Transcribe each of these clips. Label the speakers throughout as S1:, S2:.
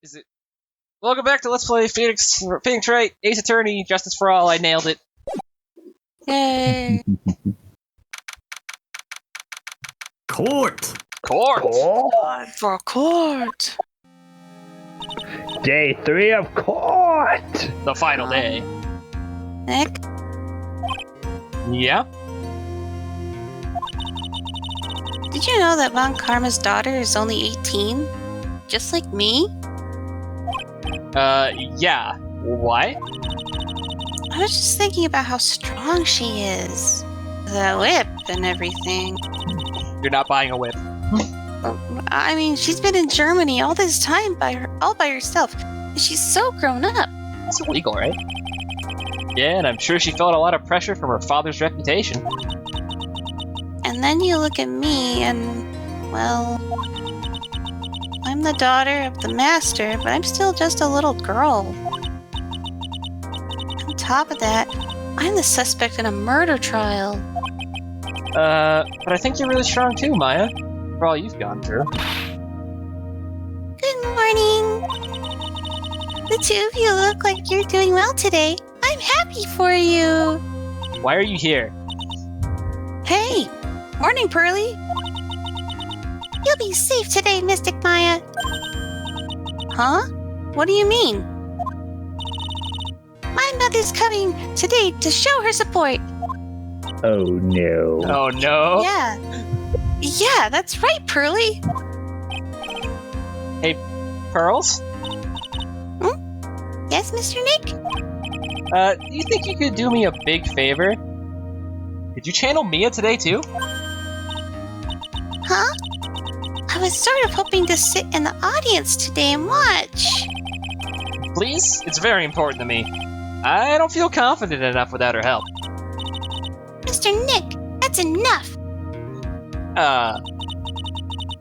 S1: Is it? Welcome back to Let's Play Phoenix Wright, Ace Attorney, Justice for All. I nailed it.
S2: Yay!
S3: Court!
S2: For court!
S4: Day 3 of court!
S1: The final day.
S2: Nick?
S1: Yeah?
S2: Did you know that Von Karma's daughter is only 18? Just like me?
S1: Yeah. Why?
S2: I was just thinking about how strong she is. The whip and everything.
S1: You're not buying a whip.
S2: I mean, she's been in Germany all this time all by herself. And she's so grown up.
S1: It's illegal, right? Yeah, and I'm sure she felt a lot of pressure from her father's reputation.
S2: And then you look at me and, well, I'm the daughter of the master, but I'm still just a little girl. On top of that, I'm the suspect in a murder trial.
S1: But I think you're really strong too, Maya. For all you've gone through.
S2: Good morning. The two of you look like you're doing well today. I'm happy for you.
S1: Why are you here?
S2: Hey, morning, Pearly. You'll be safe today, Mystic Maya. Huh? What do you mean? My mother's coming today to show her support.
S4: Oh no.
S1: Oh no!
S2: Yeah, that's right, Pearly.
S1: Hey, Pearls?
S2: Yes, Mr. Nick?
S1: Do you think you could do me a big favor? Could you channel Mia today too?
S2: Huh? I was sort of hoping to sit in the audience today and watch.
S1: Please? It's very important to me. I don't feel confident enough without her help.
S2: Mr. Nick, that's enough.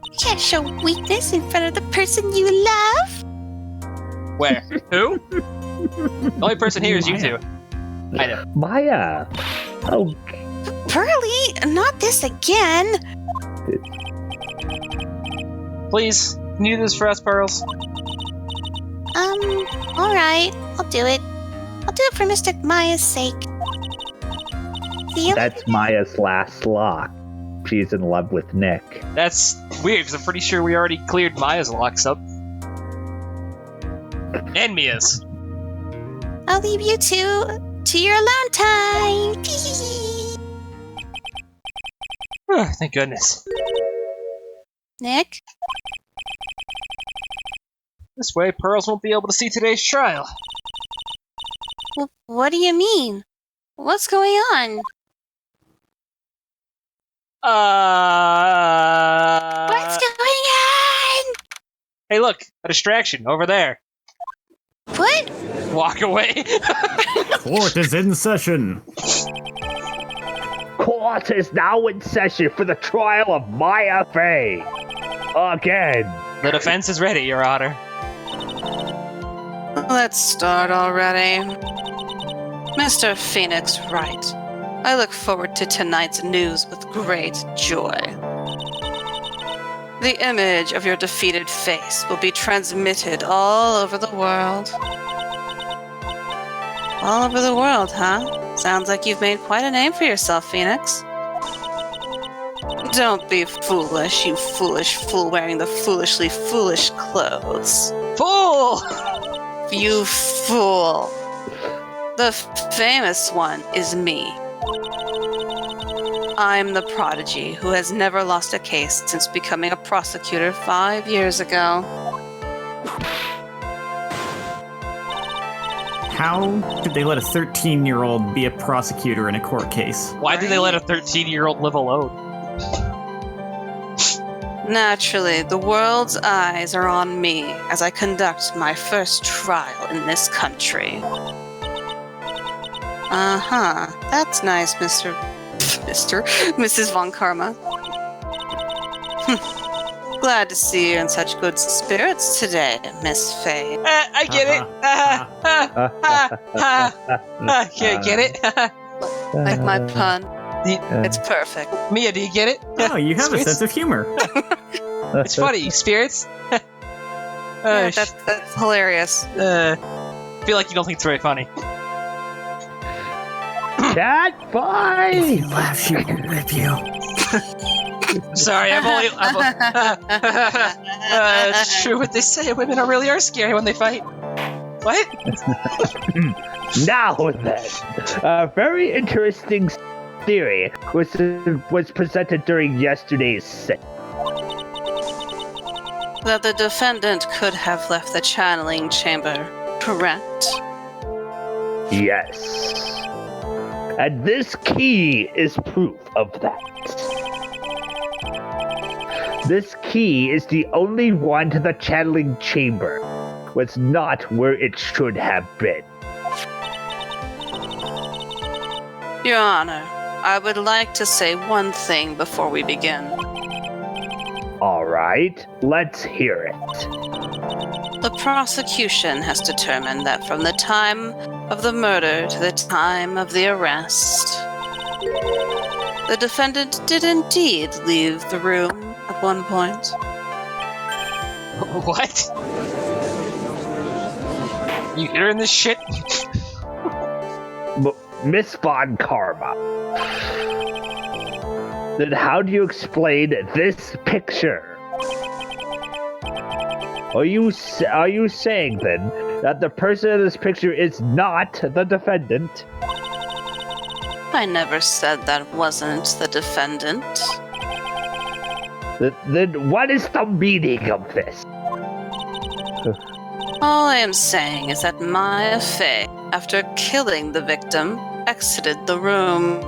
S2: You can't show weakness in front of the person you love.
S1: Where? Who? The only person here is you two. I know.
S4: Maya! Oh,
S2: Pearly, not this again.
S1: Please, can you do this for us, Pearls?
S2: Alright, I'll do it. I'll do it for Mr. Maya's sake. See you
S4: that's
S2: later.
S4: Maya's last lock. She's in love with Nick.
S1: That's weird, because I'm pretty sure we already cleared Maya's locks up. And Mia's.
S2: I'll leave you two to your alone time.
S1: Thank goodness.
S2: Nick?
S1: This way, Pearls won't be able to see today's trial.
S2: What do you mean? What's going on? What's going on?
S1: Hey, look, a distraction over there.
S2: What?
S1: Walk away.
S3: Court is in session.
S4: Court is now in session for the trial of Maya Fey. Again.
S1: The defense is ready, Your Honor.
S2: Let's start already. Mr. Phoenix Wright, I look forward to tonight's news with great joy. The image of your defeated face will be transmitted all over the world. All over the world, huh? Sounds like you've made quite a name for yourself, Phoenix. Don't be foolish, you foolish fool wearing the foolishly foolish clothes.
S1: Fool!
S2: You fool. The famous one is me. I'm the prodigy who has never lost a case since becoming a prosecutor 5 years ago.
S3: How did they let a 13-year-old be a prosecutor in a court case?
S1: Why did they let a 13-year-old live alone?
S2: Naturally, the world's eyes are on me as I conduct my first trial in this country. Uh-huh. That's nice, Mrs. Von Karma. Glad to see you in such good spirits today, Miss Fey.
S1: I get it. Get it?
S2: Like my pun. It's perfect.
S1: Mia, do you get it?
S3: Oh, you have a
S1: Spirits?
S3: sense of humor.
S1: It's funny, spirits.
S2: Yeah, that's hilarious.
S1: Feel like you don't think it's very funny.
S4: Cat
S3: If
S4: fight!
S3: you laugh, she will whip you.
S1: Sorry, it's true what they say. Women are scary when they fight. What?
S4: Now then, a very interesting theory was presented during yesterday's session.
S2: That the defendant could have left the channeling chamber, correct?
S4: Yes. And this key is proof of that. This key is the only one to the channeling chamber. Was not where it should have been.
S2: Your Honor, I would like to say one thing before we begin.
S4: Alright, let's hear it.
S2: The prosecution has determined that from the time of the murder to the time of the arrest, the defendant did indeed leave the room at one point.
S1: What? You hearing this shit?
S4: Miss Von Karma. Then how do you explain this picture? Are you saying then that the person in this picture is not the defendant?
S2: I never said that wasn't the defendant.
S4: Then what is the meaning of this?
S2: All I am saying is that Maya Fey, after killing the victim, exited the room.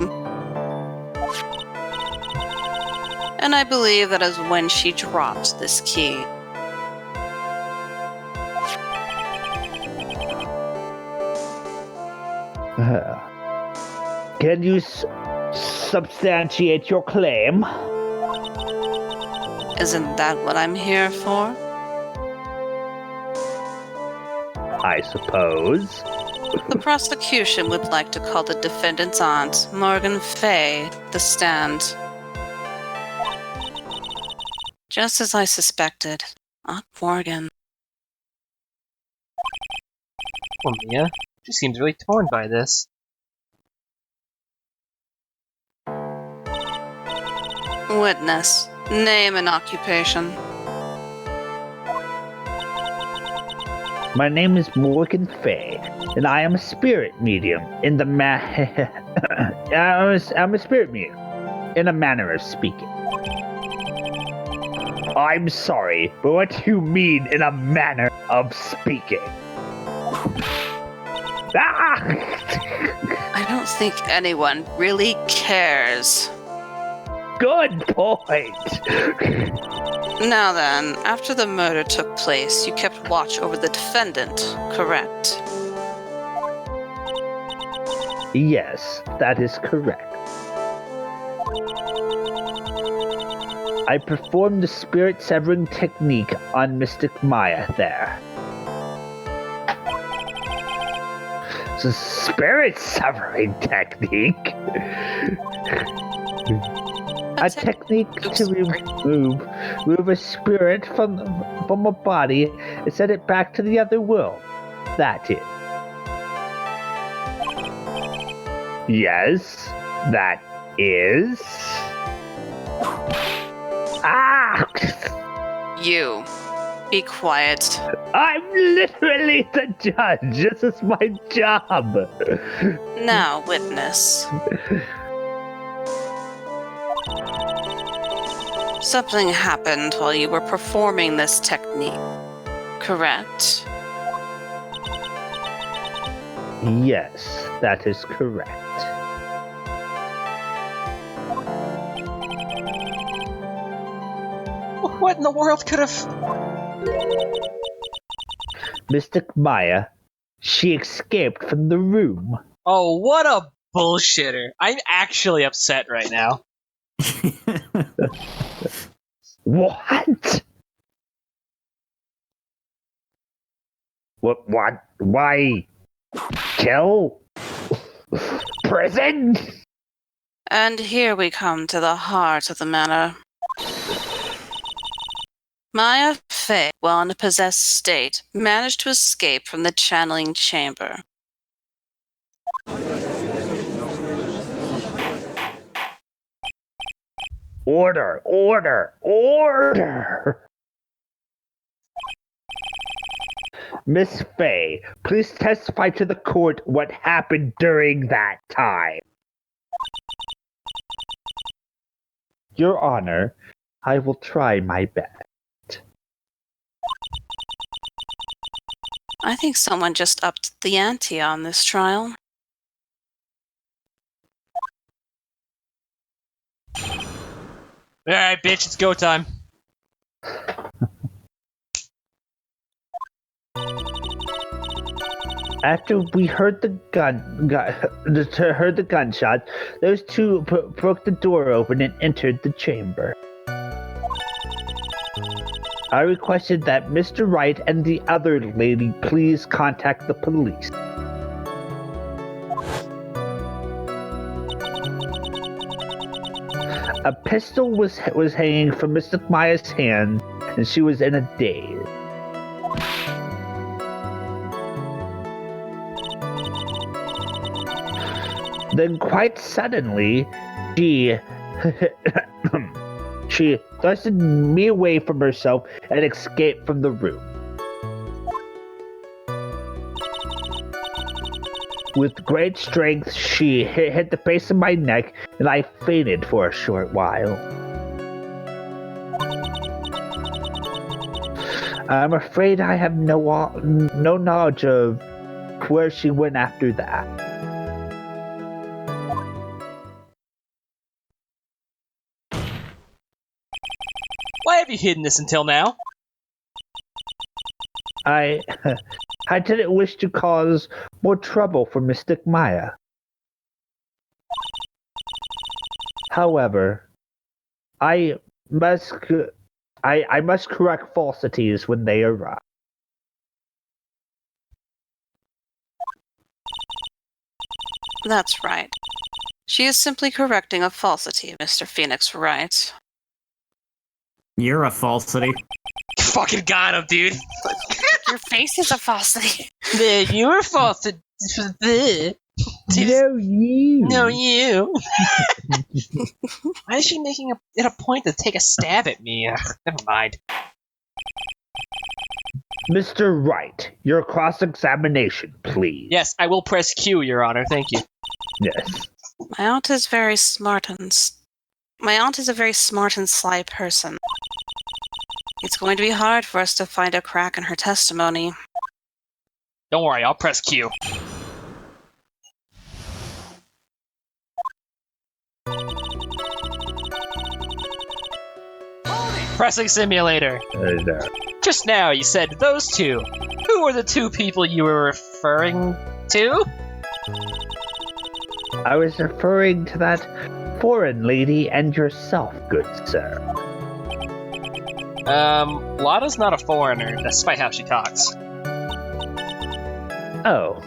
S2: And I believe that is when she dropped this key.
S4: Can you substantiate your claim?
S2: Isn't that what I'm here for?
S4: I suppose.
S2: The prosecution would like to call the defendant's aunt, Morgan Fay, to the stand. Just as I suspected, Aunt Morgan.
S1: Well, Mia, she seems really torn by this.
S2: Witness, name and occupation.
S4: My name is Morgan Fay, and I am a spirit medium in the I'm a spirit medium, in a manner of speaking. I'm sorry, but what do you mean in a manner of speaking? Ah!
S2: I don't think anyone really cares.
S4: Good point!
S2: Now then, after the murder took place, you kept watch over the defendant, correct?
S4: Yes, that is correct. I performed the spirit severing technique on Mystic Maya there. It's a spirit severing technique? A technique to remove a spirit from a body and send it back to the other world. That is. Yes, that is. Ah!
S2: You. Be quiet.
S4: I'm literally the judge. This is my job.
S2: Now, witness. Something happened while you were performing this technique, correct?
S4: Yes, that is correct.
S1: What in the world could have...
S4: Mystic Maya, she escaped from the room.
S1: Oh, what a bullshitter. I'm actually upset right now.
S4: What? What? Why? Kill? Prison?
S2: And here we come to the heart of the matter. Maya Fey, while in a possessed state, managed to escape from the channeling chamber.
S4: Order, order, order! Miss Fey, please testify to the court what happened during that time. Your Honor, I will try my best.
S2: I think someone just upped the ante on this trial.
S1: Alright, bitch, it's go time.
S4: After we heard the gunshot, those two broke the door open and entered the chamber. I requested that Mr. Wright and the other lady please contact the police. A pistol was hanging from Miss Maya's hand, and she was in a daze. Then quite suddenly, she thrusted me away from herself and escaped from the room. With great strength, she hit the base of my neck, and I fainted for a short while. I'm afraid I have no knowledge of where she went after that.
S1: Why have you hidden this until now?
S4: I didn't wish to cause more trouble for Mystic Maya. However, I must correct falsities when they arise.
S2: That's right. She is simply correcting a falsity, Mr. Phoenix Wright.
S3: You're a falsity.
S1: Fucking got him, dude.
S2: Your face is a falsity.
S1: You're a falsity.
S4: No, you.
S1: No, you. Why is she making it a point to take a stab at me? Never mind.
S4: Mr. Wright, your cross-examination, please.
S1: Yes, I will press Q, Your Honor. Thank you.
S4: Yes.
S2: My aunt is a very smart and sly person. It's going to be hard for us to find a crack in her testimony.
S1: Don't worry, I'll press Q. Pressing simulator. Just now you said those two. Who were the two people you were referring to?
S4: I was referring to that foreign lady and yourself, good sir.
S1: Lotta's not a foreigner, despite how she talks.
S4: Oh,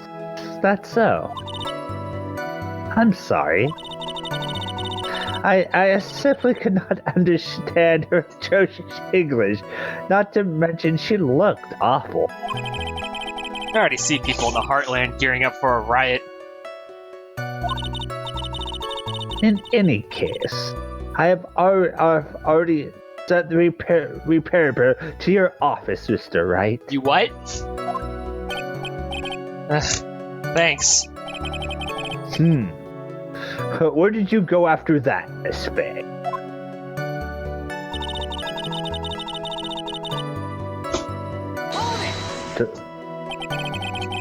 S4: that's so. I'm sorry. I simply could not understand her atrocious English, not to mention she looked awful.
S1: I already see people in the Heartland gearing up for a riot.
S4: In any case, I have already sent the repairer to your office, Mr. Wright.
S1: You what? Thanks.
S4: Where did you go after that, Miss Fey?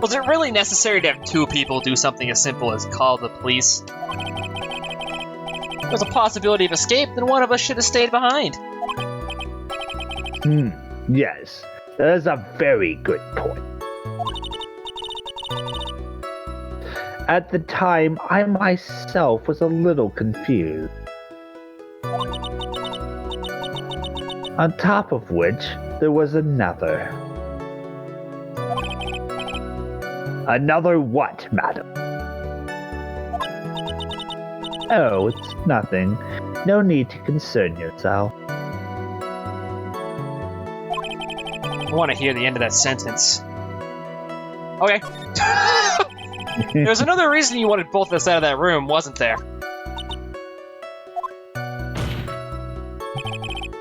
S1: Was it really necessary to have two people do something as simple as call the police? If there's a possibility of escape, then one of us should have stayed behind.
S4: Yes, that is a very good point. At the time, I myself was a little confused. On top of which, there was another. Another what, madam? Oh, it's nothing. No need to concern yourself.
S1: I want to hear the end of that sentence. Okay. There's another reason you wanted both of us out of that room, wasn't there?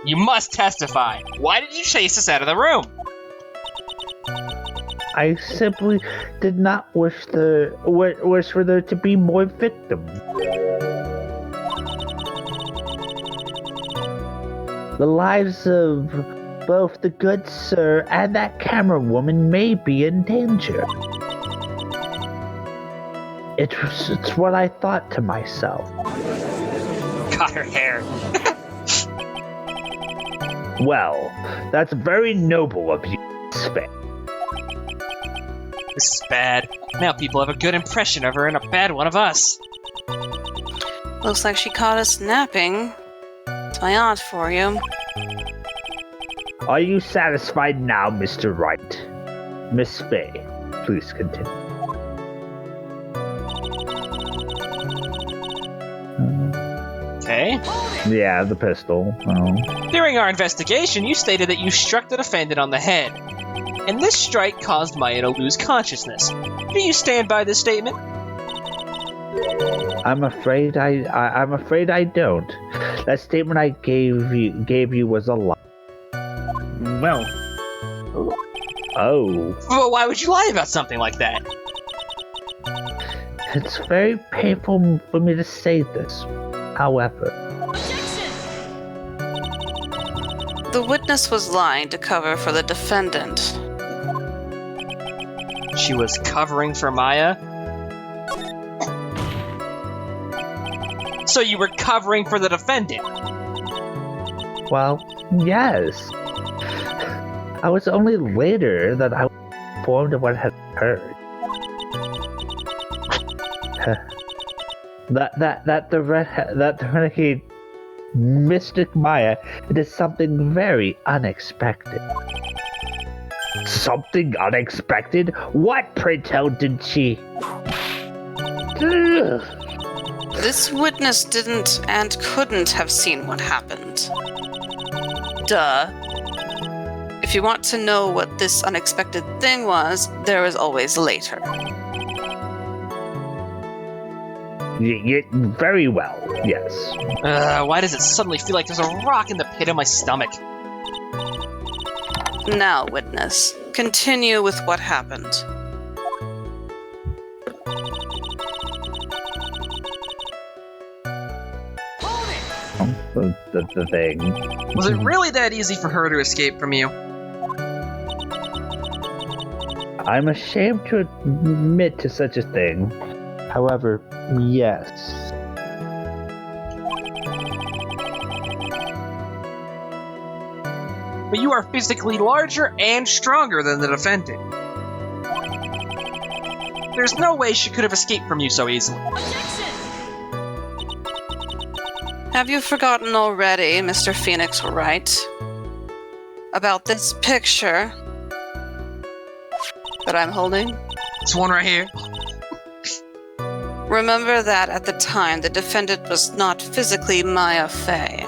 S1: You must testify. Why did you chase us out of the room?
S4: I simply did not wish for there to be more victims. The lives of both the good sir and that camera woman may be in danger. It's what I thought to myself.
S1: Got her hair.
S4: Well, that's very noble of you, Sven.
S1: This is bad. Now people have a good impression of her and a bad one of us.
S2: Looks like she caught us napping. It's my aunt for you.
S4: Are you satisfied now, Mr. Wright? Miss Faye, please continue.
S1: Okay.
S4: Yeah, the pistol. Oh.
S1: During our investigation, you stated that you struck the defendant on the head. And this strike caused Maya to lose consciousness. Do you stand by this statement?
S4: I'm afraid I don't. That statement I gave you was a lie.
S3: Well,
S4: Oh.
S1: Well, why would you lie about something like that?
S4: It's very painful for me to say this. However,
S2: The witness was lying to cover for the defendant.
S1: She was covering for Maya? So you were covering for the defendant?
S4: well, yes. I was only later that I was informed of what had occurred. that the renegade Mystic Maya did something very unexpected. Something unexpected? What, pray tell, did she? Ugh.
S2: This witness didn't and couldn't have seen what happened. Duh. If you want to know what this unexpected thing was, there is always later.
S4: Very well, yes.
S1: Why does it suddenly feel like there's a rock in the pit of my stomach?
S2: Now, witness, continue with what happened.
S4: The thing.
S1: Was it really that easy for her to escape from you?
S4: I'm ashamed to admit to such a thing. However, yes.
S1: But you are physically larger and stronger than the defendant. There's no way she could have escaped from you so easily.
S2: Have you forgotten already, Mr. Phoenix Wright, about this picture that I'm holding?
S1: This one right here.
S2: Remember that at the time the defendant was not physically Maya Fey.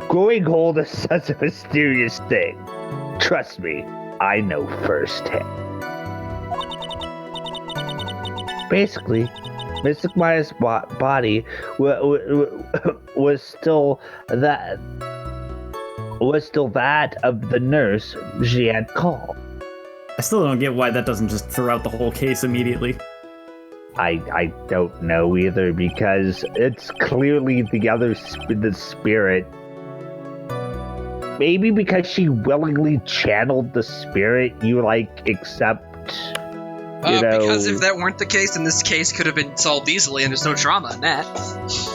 S4: Growing old is such a mysterious thing. Trust me, I know firsthand. Basically, Mystic Maya's body was still that of the nurse she had called.
S3: I still don't get why that doesn't just throw out the whole case immediately.
S4: I don't know either, because it's clearly the spirit. Maybe because she willingly channeled the spirit, you accept.
S1: Because if that weren't the case, then this case could have been solved easily, and there's no drama in that.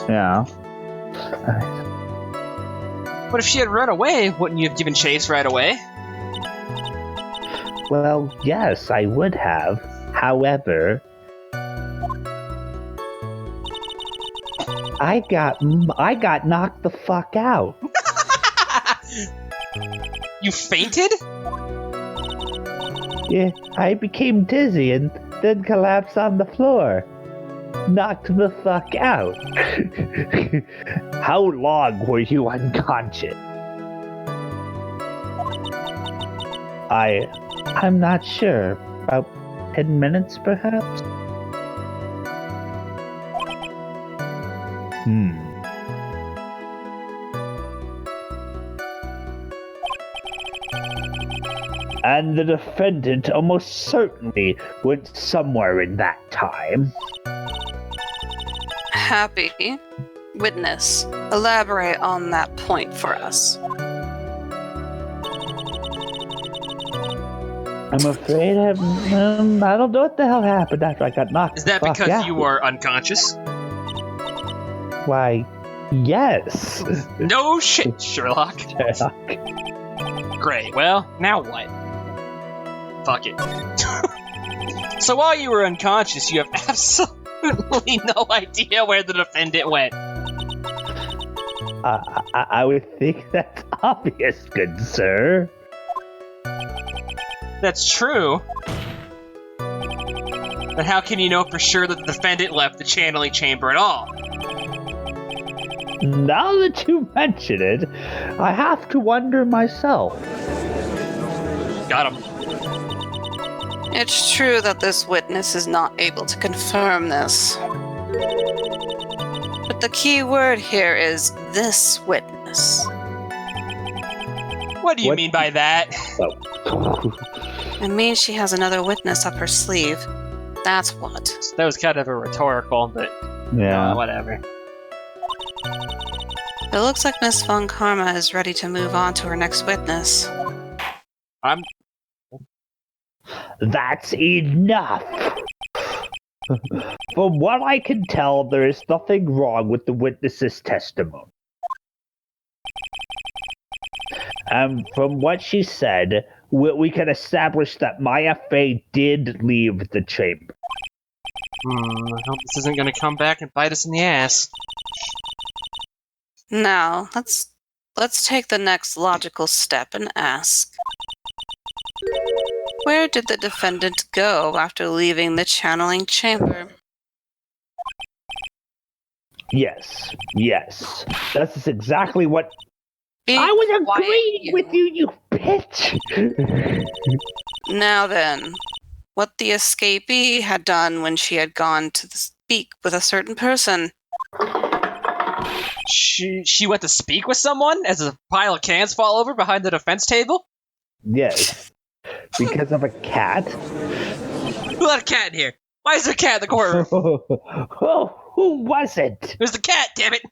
S4: Yeah.
S1: But if she had run away, wouldn't you have given chase right away?
S4: Well, yes, I would have. However, I got knocked the fuck out.
S1: You fainted?
S4: Yeah, I became dizzy and then collapsed on the floor. knocked the fuck out. How long were you unconscious? I'm not sure. About 10 minutes, perhaps? And the defendant almost certainly went somewhere in that time.
S2: Happy. Witness, elaborate on that point for us.
S4: I'm afraid I don't know what the hell happened after I got knocked.
S1: Is that
S4: the fuck
S1: because
S4: out.
S1: you were unconscious?
S4: Why, yes.
S1: No shit, Sherlock. Great. Well, now what? Fuck it. So while you were unconscious, you have absolutely no idea where the defendant went.
S4: I would think that's obvious, good sir.
S1: That's true. But how can you know for sure that the defendant left the channeling chamber at all?
S4: Now that you mention it, I have to wonder myself.
S1: Got him.
S2: It's true that this witness is not able to confirm this. But the key word here is this witness.
S1: What do you mean by that?
S2: It means she has another witness up her sleeve. That's what.
S1: That was kind of a rhetorical, but
S4: Yeah.
S1: whatever.
S2: It looks like Miss Von Karma is ready to move on to her next witness.
S4: That's enough! From what I can tell, there is nothing wrong with the witness's testimony. And from what she said, we can establish that Maya Fey did leave the chamber.
S1: I hope this isn't going to come back and bite us in the ass.
S2: Now, let's take the next logical step and ask. Where did the defendant go after leaving the channeling chamber?
S4: Yes. That's exactly what...
S2: Be
S4: I was
S2: quiet,
S4: agreeing with you bitch!
S2: Now then, what the escapee had done when she had gone to speak with a certain person.
S1: She went to speak with someone as a pile of cans fall over behind the defense table?
S4: Yes. Because of a cat?
S1: Who let a cat in here? Why is there a cat in the courtroom?
S4: Who was it?
S1: It was the cat, damn it!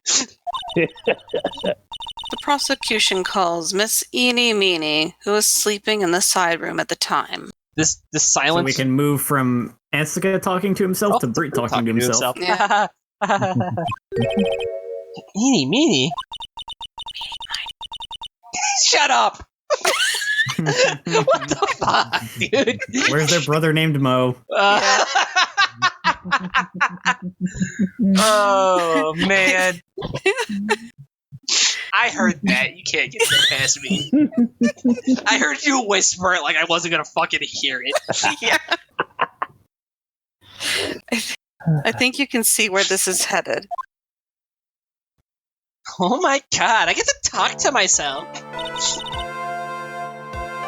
S2: The prosecution calls Miss Eenie Meenie, who was sleeping in the side room at the time.
S1: This
S3: So
S1: silence.
S3: we can move from Anstca talking to himself to Brit talking to himself.
S2: Yeah.
S1: Eenie meenie. Shut up! What the fuck, dude?
S3: Where's their brother named Mo?
S1: Oh man. I heard that. You can't get that past me. I heard you whisper it like I wasn't gonna fucking hear it.
S2: Yeah. I think you can see where this is headed.
S1: Oh my god, I get to talk to myself.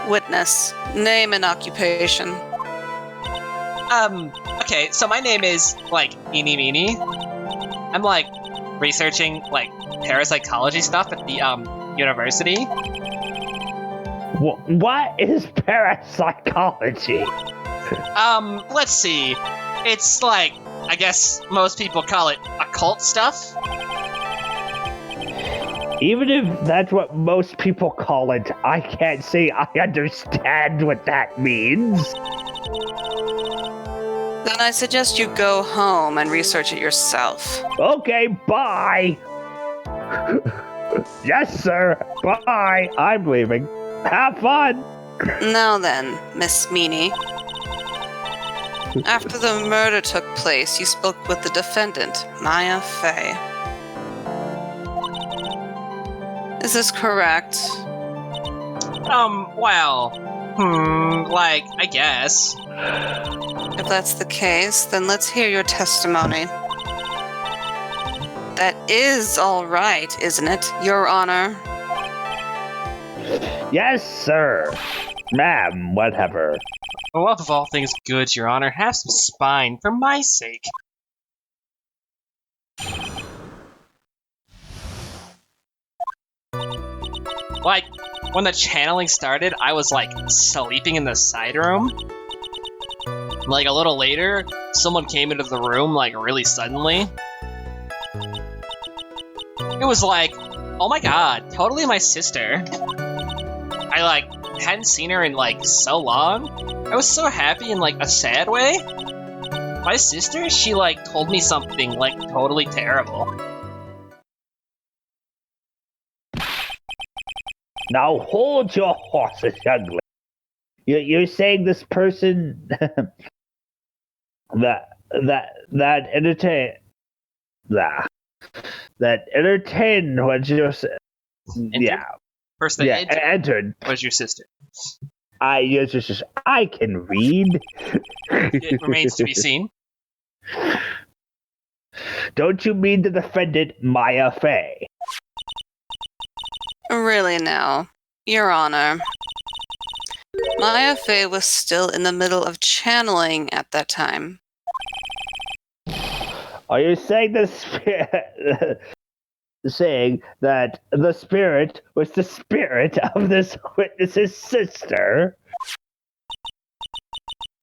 S2: Witness, name and occupation.
S1: Okay, so my name is, Eenie Meenie. I'm, researching, parapsychology stuff at the, university.
S4: What is parapsychology?
S1: Let's see. It's, I guess most people call it occult stuff.
S4: Even if that's what most people call it, I can't say I understand what that means.
S2: Then I suggest you go home and research it yourself.
S4: Okay, bye. Yes, sir. Bye. I'm leaving. Have fun.
S2: Now then, Miss Meenie. After the murder took place, you spoke with the defendant, Maya Fey. Is this correct?
S1: I guess.
S2: If that's the case, then let's hear your testimony. That is all right, isn't it, Your Honor?
S4: Yes, sir. Ma'am, whatever.
S1: For love of all things good, Your Honor, have some spine for my sake. Like, when the channeling started, I was, like, sleeping in the side room. Like, a little later, someone came into the room, like, really suddenly. It was like, oh my god, totally my sister. I, like, hadn't seen her in, like, so long. I was so happy in, like, a sad way. My sister, she, like, told me something, like, totally terrible.
S4: Now hold your horses, young lady. You're saying this person that entertained what you said. Yeah.
S1: Person that
S4: entered
S1: was your sister.
S4: I can read.
S1: It remains to be seen.
S4: Don't you mean the defendant Maya Fey?
S2: Really now, Your Honor. Maya Fey was still in the middle of channeling at that time.
S4: Are you saying that the spirit was the spirit of this witness's sister?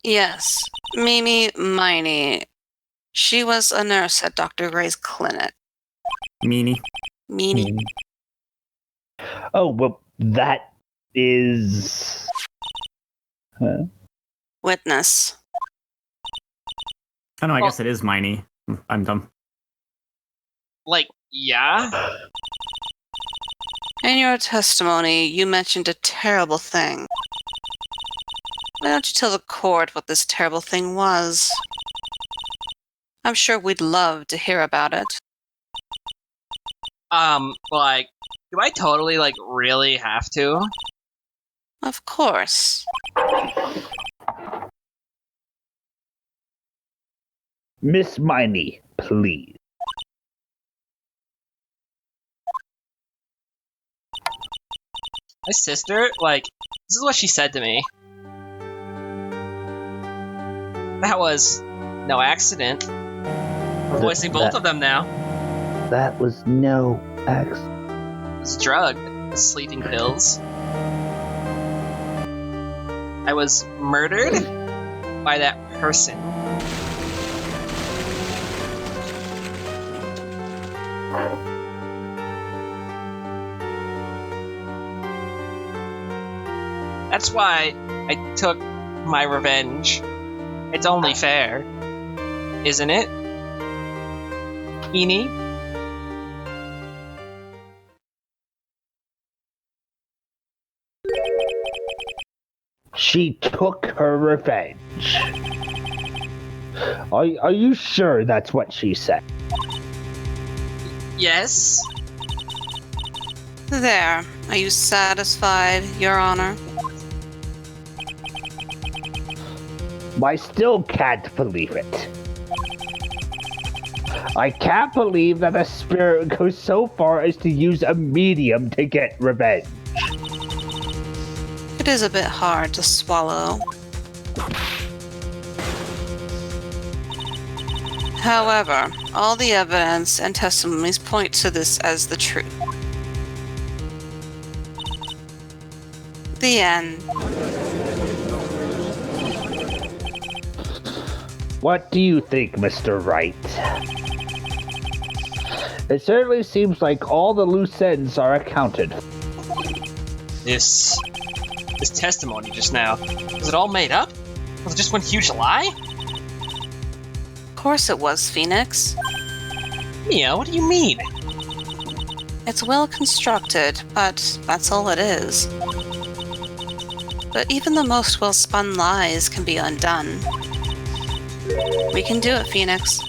S2: Yes, Mimi Miney. She was a nurse at Dr. Gray's clinic.
S3: Meanie.
S2: Meanie.
S4: Oh, well, that is... Huh?
S2: Witness.
S3: Oh no, I guess it is Miney. I'm dumb.
S1: Like, yeah?
S2: In your testimony, you mentioned a terrible thing. Why don't you tell the court what this terrible thing was? I'm sure we'd love to hear about it.
S1: Like, do I totally, like, really have to?
S2: Of course.
S4: Miss Miney, please.
S1: My sister, like, this is what she said to me. That was no accident. We're voicing both of them now.
S4: That was no accident.
S1: It was drugged. The sleeping pills. I was murdered by that person. That's why I took my revenge. It's only fair, isn't it? Eenie?
S4: She took her revenge. Are you sure that's what she said?
S1: Yes?
S2: There. Are you satisfied, Your Honor?
S4: I still can't believe it. I can't believe that a spirit goes so far as to use a medium to get revenge.
S2: It is a bit hard to swallow. However, all the evidence and testimonies point to this as the truth. The end.
S4: What do you think, Mr. Wright? It certainly seems like all the loose ends are accounted.
S1: This testimony just now, was it all made up? Was it just one huge lie?
S2: Of course it was, Phoenix.
S1: Mia, what do you mean?
S2: It's well constructed, but that's all it is. But even the most well-spun lies can be undone. We can do it, Phoenix.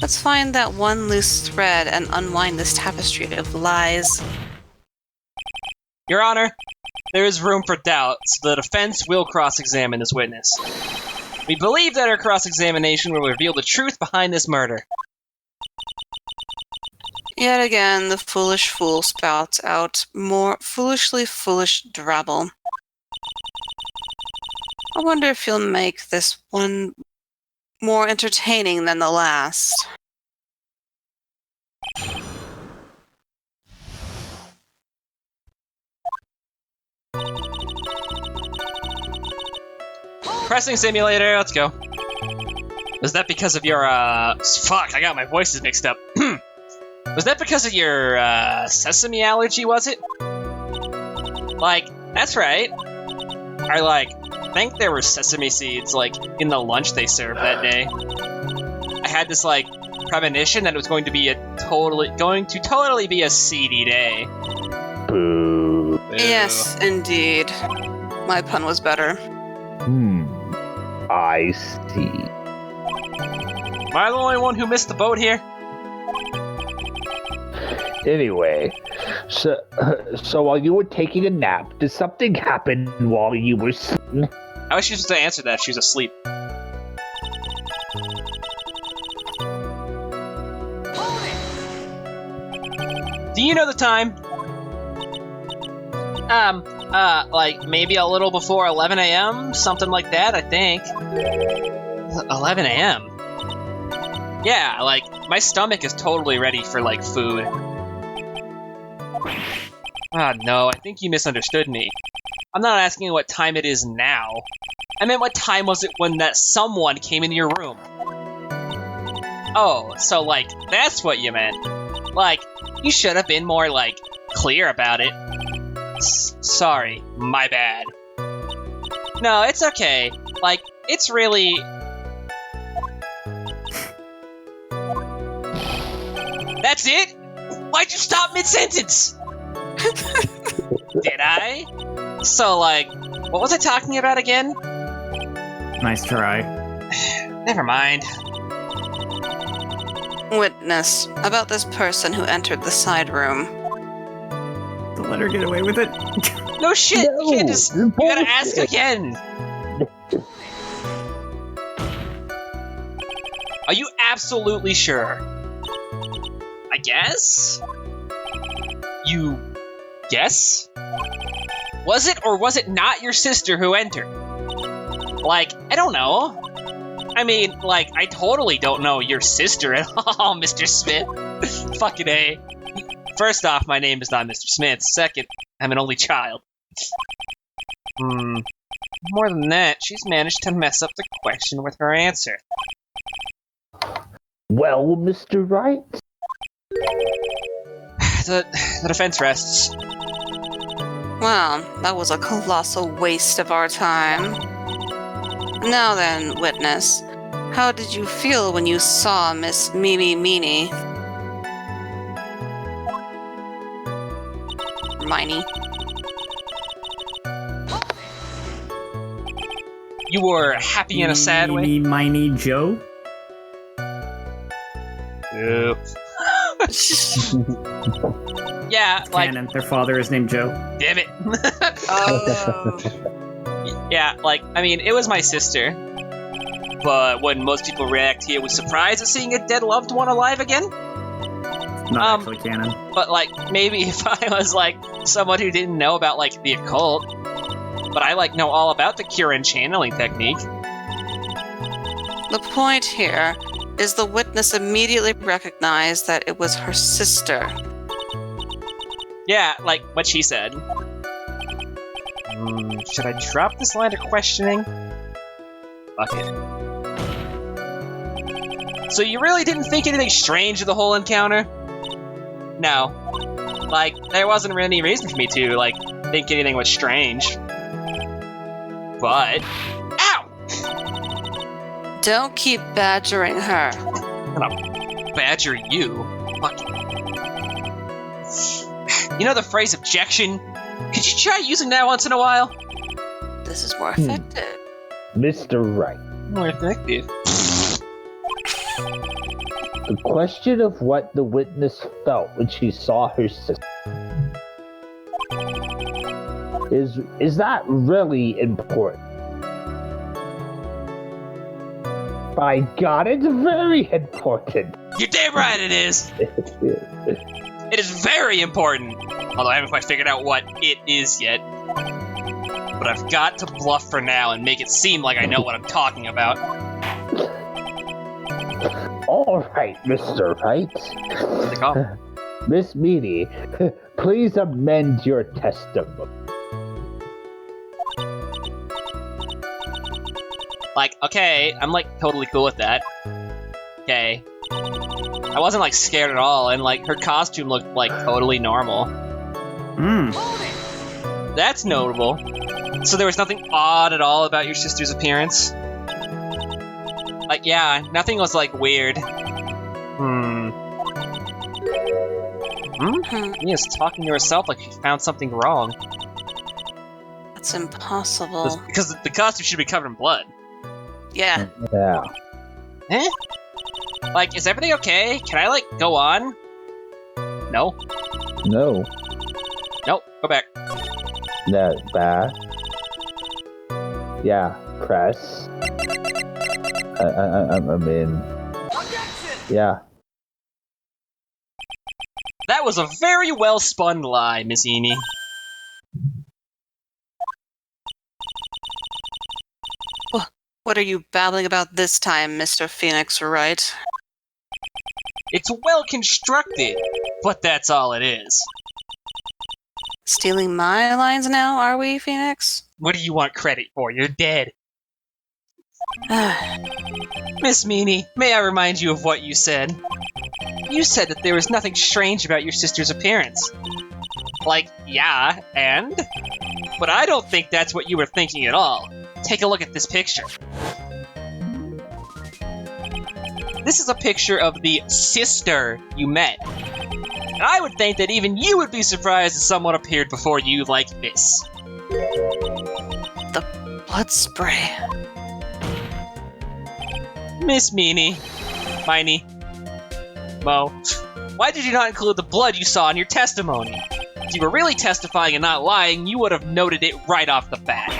S2: Let's find that one loose thread and unwind this tapestry of lies.
S1: Your Honor, there is room for doubt, so the defense will cross-examine this witness. We believe that our cross-examination will reveal the truth behind this murder.
S2: Yet again, the foolish fool spouts out more foolishly foolish drabble. I wonder if he'll make this one more entertaining than the last.
S1: Pressing simulator, let's go. Was that because of your, fuck, I got my voices mixed up. Was that because of your, sesame allergy, was it? Like, that's right. I, think there were sesame seeds, in the lunch they served that day. I had this, premonition that it was going to totally be a seedy day.
S4: Boo.
S2: Yes, indeed. My pun was better.
S4: I see.
S1: Am I the only one who missed the boat here?
S4: Anyway, so while you were taking a nap, did something happen while you were sleeping?
S1: I wish she was supposed to answer that if she was asleep. Do you know the time? Maybe a little before 11 a.m.? Something like that, I think. 11 a.m.? Yeah, my stomach is totally ready for, food. Ah, no, I think you misunderstood me. I'm not asking what time it is now. I meant what time was it when that someone came into your room? Oh, so, that's what you meant. You should have been more, clear about it. Sorry, my bad. No, it's okay. It's really... That's it? Why'd you stop mid-sentence? Did I? So, what was I talking about again?
S3: Nice try.
S1: Never mind.
S2: Witness, about this person who entered the side room.
S3: Don't let her get away with it.
S1: No shit!
S4: No,
S1: You can't just... You gotta ask
S4: bullshit.
S1: again! Are you absolutely sure? I guess? You... guess? Was it or was it not your sister who entered? I don't know. I mean, I totally don't know your sister at all, Mr. Smith. Fucking A. First off, my name is not Mr. Smith. Second, I'm an only child. More than that, she's managed to mess up the question with her answer.
S4: Well, Mr. Wright?
S1: The defense rests.
S2: Well, that was a colossal waste of our time. Now then, witness, how did you feel when you saw Miss Mimi Meanie? Hermione.
S1: You were happy in a sad way?
S3: Eeny, miny, Joe?
S1: Yep. Yeah,
S3: Canon. Their father is named Joe.
S1: damn it.
S2: Oh.
S1: Yeah, I mean, it was my sister. But when most people react here with surprise at seeing a dead loved one alive again?
S3: Not actually canon.
S1: But, maybe if I was, someone who didn't know about, the occult. But I, know all about the cure and channeling technique.
S2: The point here is the witness immediately recognized that it was her sister.
S1: Yeah, what she said. Should I drop this line of questioning? Fuck it. So you really didn't think anything strange of the whole encounter? No. There wasn't really any reason for me to, think anything was strange. But... Ow!
S2: Don't keep badgering her.
S1: I'm gonna badger you. Fuck you. You know the phrase objection? Could you try using that once in a while?
S2: This is more effective.
S4: Mr. Wright.
S1: More effective.
S4: The question of what the witness felt when she saw her sister. Is that really important? By God, it's very important.
S1: You're damn right it is! It is very important! Although I haven't quite figured out what it is yet. But I've got to bluff for now and make it seem like I know what I'm talking about.
S4: All right, Mr. Wright.
S1: What's it called?
S4: Miss Meany, please amend your testimony.
S1: Like, okay, I'm like totally cool with that. Okay. I wasn't like scared at all, and like her costume looked like totally normal. That's notable. So there was nothing odd at all about your sister's appearance? Like, yeah, nothing was like weird. Mia's talking to herself like she found something wrong.
S2: That's impossible.
S1: Because the costume should be covered in blood.
S2: Yeah.
S4: Yeah.
S1: Eh? Like, is everything okay? Can I, like, go on? No?
S4: No.
S1: Nope, go back.
S4: No, back. Yeah, press. I'm in. Yeah.
S1: That was a very well-spun lie, Miss Amy.
S2: What are you babbling about this time, Mr. Phoenix Wright?
S1: It's well-constructed, but that's all it is.
S2: Stealing my lines now, are we, Phoenix?
S1: What do you want credit for? You're dead. Miss Meany, may I remind you of what you said? You said that there was nothing strange about your sister's appearance. Like, yeah, and? But I don't think that's what you were thinking at all. Take a look at this picture. This is a picture of the sister you met. And I would think that even you would be surprised if someone appeared before you like this.
S2: The blood spray.
S1: Miss Meany, Miney, Mo, why did you not include the blood you saw in your testimony? If you were really testifying and not lying, you would have noted it right off the bat.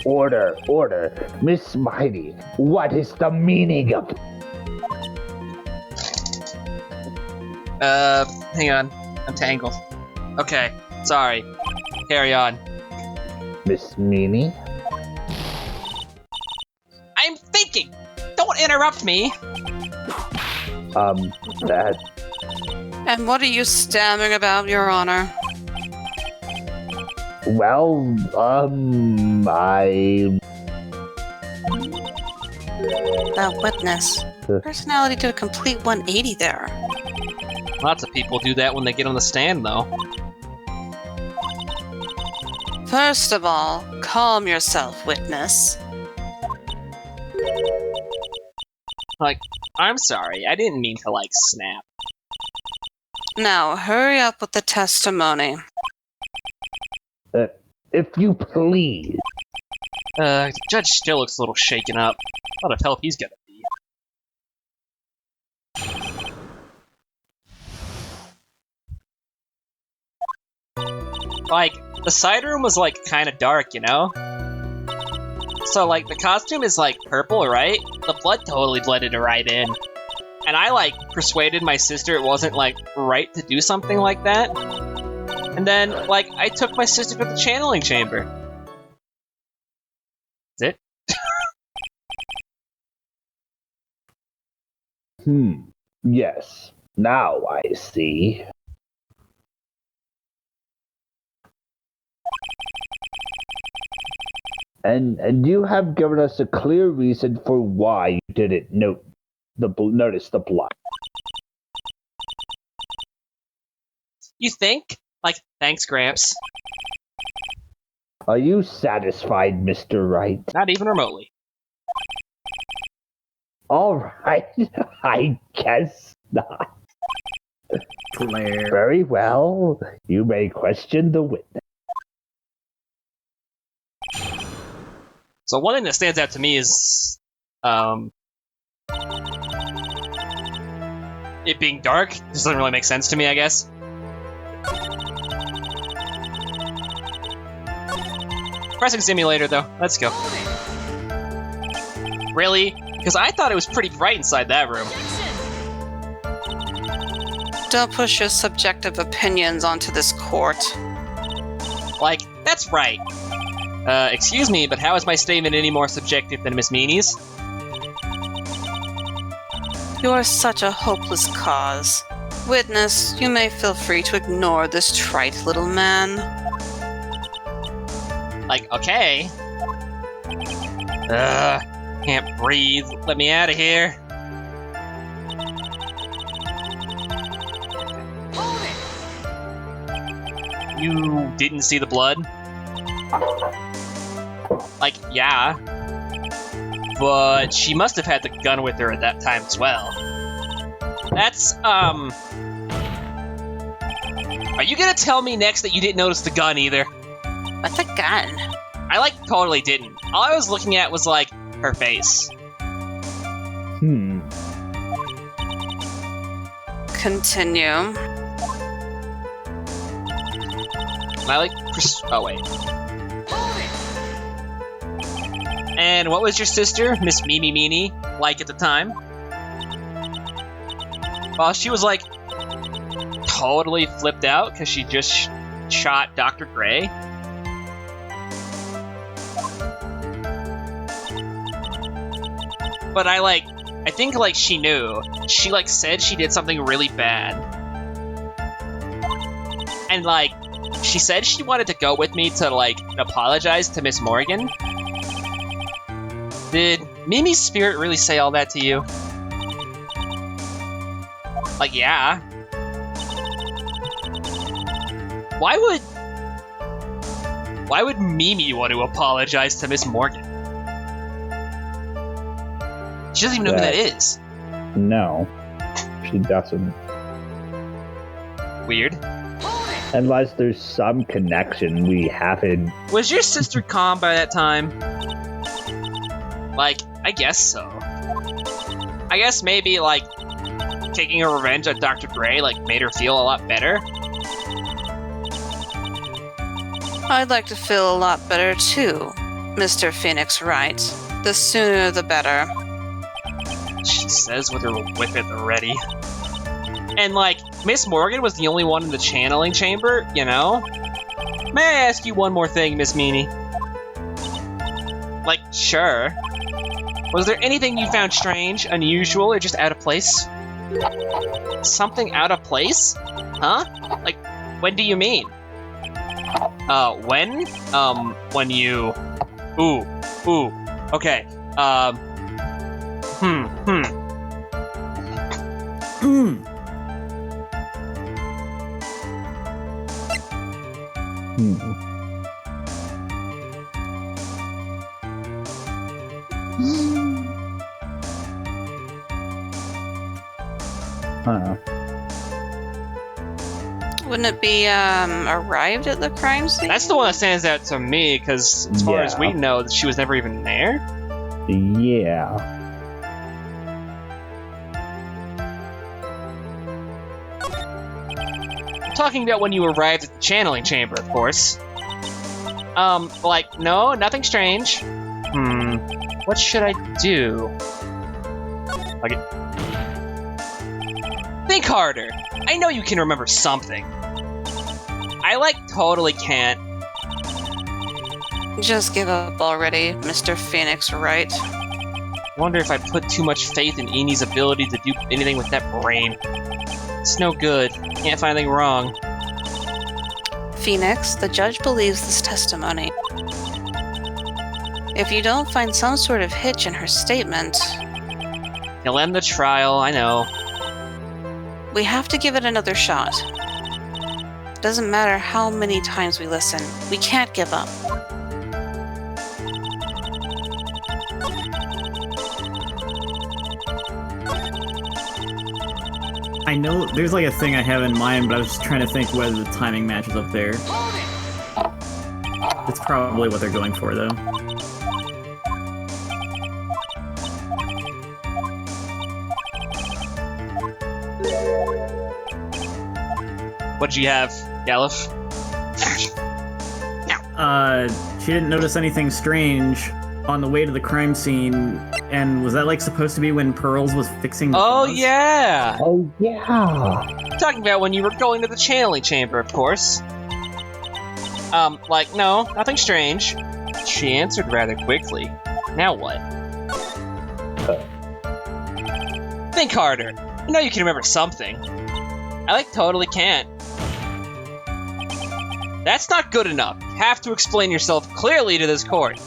S4: Order. Miss Mighty, what is the meaning of...
S1: Hang on. I'm tangled. Okay, sorry. Carry on.
S4: Miss Meany?
S1: I'm thinking! Don't interrupt me!
S4: That...
S2: And what are you stammering about, Your Honor?
S4: Well, I...
S2: That witness. Personality did a complete 180 there.
S1: Lots of people do that when they get on the stand, though.
S2: First of all, calm yourself, witness.
S1: Like, I'm sorry, I didn't mean to, like, snap.
S2: Now, hurry up with the testimony.
S4: If you please.
S1: The judge still looks a little shaken up. A lot of help he's gonna need. Like, the side room was, like, kind of dark, you know? So, like, the costume is, like, purple, right? The blood totally blended right in. And I, like, persuaded my sister it wasn't, like, right to do something like that. And then, like, I took my sister to the channeling chamber. That's it?
S4: Yes. Now I see. And you have given us a clear reason for why you didn't notice the blood.
S1: You think? Like, thanks, Gramps.
S4: Are you satisfied, Mr. Wright?
S1: Not even remotely.
S4: All right, I guess not.
S3: Claire.
S4: Very well. You may question the witness.
S1: So one thing that stands out to me is, it being dark just doesn't really make sense to me, I guess. Pressing simulator, though. Let's go. Really? Because I thought it was pretty bright inside that room.
S2: Don't push your subjective opinions onto this court.
S1: Like, that's right. Excuse me, but how is my statement any more subjective than Miss Meanie's?
S2: You are such a hopeless cause. Witness, you may feel free to ignore this trite little man.
S1: Like, okay. Can't breathe. Let me out of here. You didn't see the blood? Like, yeah. But she must have had the gun with her at that time as well. That's, Are you gonna tell me next that you didn't notice the gun either?
S2: What's a gun?
S1: I, like, totally didn't. All I was looking at was, like, her face.
S2: Continue.
S1: And I, like, oh, wait. And what was your sister, Miss Mimi Meanie, like at the time? Well, she was, like, totally flipped out because she just shot Dr. Gray. But I think, like, she knew. She, like, said she did something really bad. And, like, she said she wanted to go with me to, like, apologize to Miss Morgan. Did Mimi's spirit really say all that to you? Like, yeah. Why would Mimi want to apologize to Miss Morgan? She doesn't even know who that is.
S4: No, she doesn't.
S1: Weird.
S4: Unless there's some connection we haven't.
S1: Was your sister calm by that time? Like, I guess so. I guess maybe, like, taking her revenge on Dr. Gray, like, made her feel a lot better.
S2: I'd like to feel a lot better too, Mr. Phoenix Wright. The sooner the better.
S1: She says with her whippet already. And, like, Miss Morgan was the only one in the channeling chamber, you know? May I ask you one more thing, Miss Meanie? Like, sure. Was there anything you found strange, unusual, or just out of place? Something out of place? Huh? Like, when do you mean? When? When you... Ooh, okay,
S2: Wouldn't it be, arrived at the crime scene?
S1: That's the one that stands out to me, because as far as we know, she was never even there.
S4: Yeah.
S1: I'm talking about when you arrived at the channeling chamber, of course. Like, no, nothing strange. What should I do? Okay. Think harder. I know you can remember something. I, like, totally can't.
S2: Just give up already, Mr. Phoenix Wright.
S1: Wonder if I put too much faith in Enie's ability to do anything with that brain. It's no good. Can't find anything wrong.
S2: Phoenix, the judge believes this testimony. If you don't find some sort of hitch in her statement...
S1: He'll end the trial, I know.
S2: We have to give it another shot. Doesn't matter how many times we listen. We can't give up.
S3: I know there's like a thing I have in mind, but I was just trying to think whether the timing matches up there. It's probably what they're going for, though.
S1: What'd you have, Galuf?
S3: She didn't notice anything strange on the way to the crime scene, And was that like supposed to be when Pearls was fixing the
S1: Oh,
S3: vase?
S1: yeah!
S4: Oh, yeah.
S1: Talking about when you were going to the channeling chamber, of course. No, nothing strange. She answered rather quickly. Now what? Think harder. I know you can remember something. I, totally can't. That's not good enough. You have to explain yourself clearly to this court.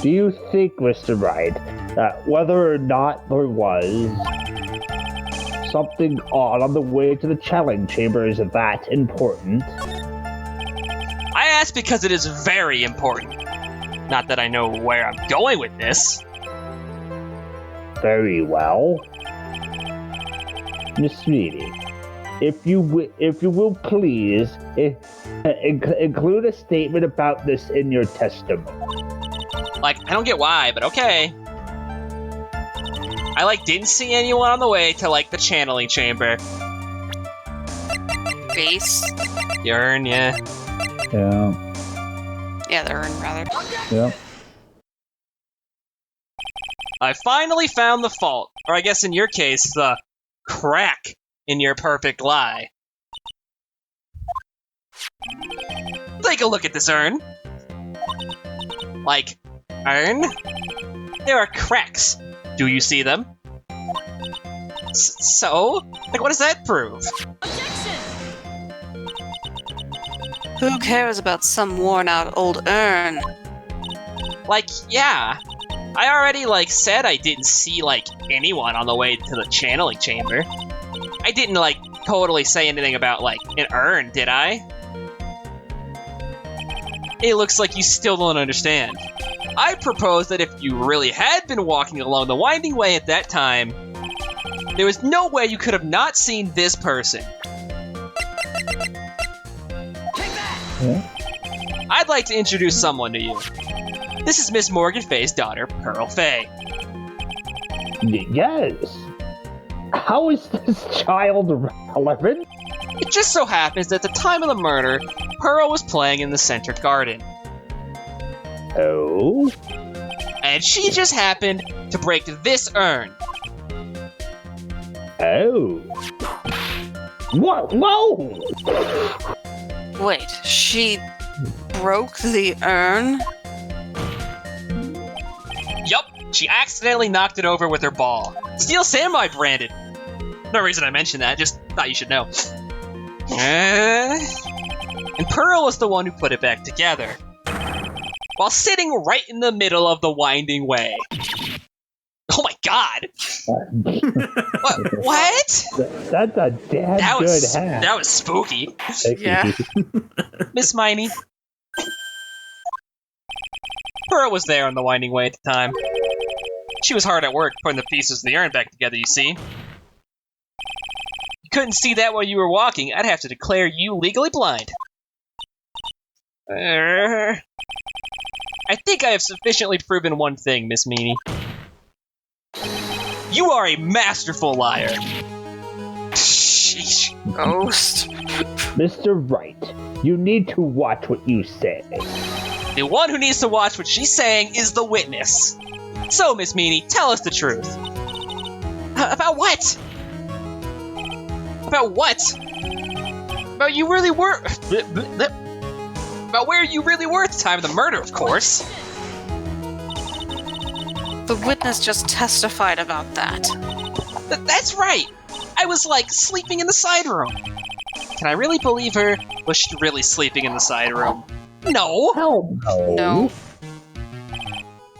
S4: Do you think, Mr. Wright, that whether or not there was something on the way to the challenge chamber is that important?
S1: I ask because it is very important. Not that I know where I'm going with this.
S4: Very well. Miss Sweeney, if you will please include a statement about this in your testimony.
S1: I don't get why, but okay. I, didn't see anyone on the way to, the channeling chamber.
S2: Base.
S1: The urn, yeah.
S2: Yeah, the urn, rather.
S4: Yeah.
S1: I finally found the fault, or I guess in your case, the crack in your perfect lie. Take a look at this urn. Urn? There are cracks. Do you see them? So? What does that prove?
S2: Who cares about some worn-out old urn?
S1: Yeah. I already, said I didn't see, anyone on the way to the channeling chamber. I didn't, totally say anything about, an urn, did I? It looks like you still don't understand. I propose that if you really had been walking along the winding way at that time, there was no way you could have not seen this person.
S4: Yeah.
S1: I'd like to introduce someone to you. This is Miss Morgan Fay's daughter, Pearl Fay.
S4: Yes. How is this child relevant?
S1: It just so happens that at the time of the murder, Pearl was playing in the center garden.
S4: Oh?
S1: And she just happened to break this urn.
S4: Oh. What? Whoa!
S2: Wait, she broke the urn?
S1: Yup, she accidentally knocked it over with her ball. Steel Samurai branded. No reason I mentioned that, just thought you should know. And Pearl was the one who put it back together, while sitting right in the middle of the winding way. Oh my god! What?
S4: That's a damn good hat.
S1: That was spooky.
S2: Yeah.
S1: Miss Miney. Pearl was there on the winding way at the time. She was hard at work putting the pieces of the urn back together, you see. You couldn't see that while you were walking. I'd have to declare you legally blind. I think I have sufficiently proven one thing, Miss Meanie. You are a masterful liar. Sheesh.
S2: Ghost.
S4: Mr. Wright, you need to watch what you say.
S1: The one who needs to watch what she's saying is the witness. So, Miss Meanie, tell us the truth. About what? About what? About you really were... About where you really were at the time of the murder, of course.
S2: The witness just testified about that.
S1: That's right. I was, sleeping in the side room. Can I really believe her? Was she really sleeping in the side room? No.
S4: Hell no.
S2: No.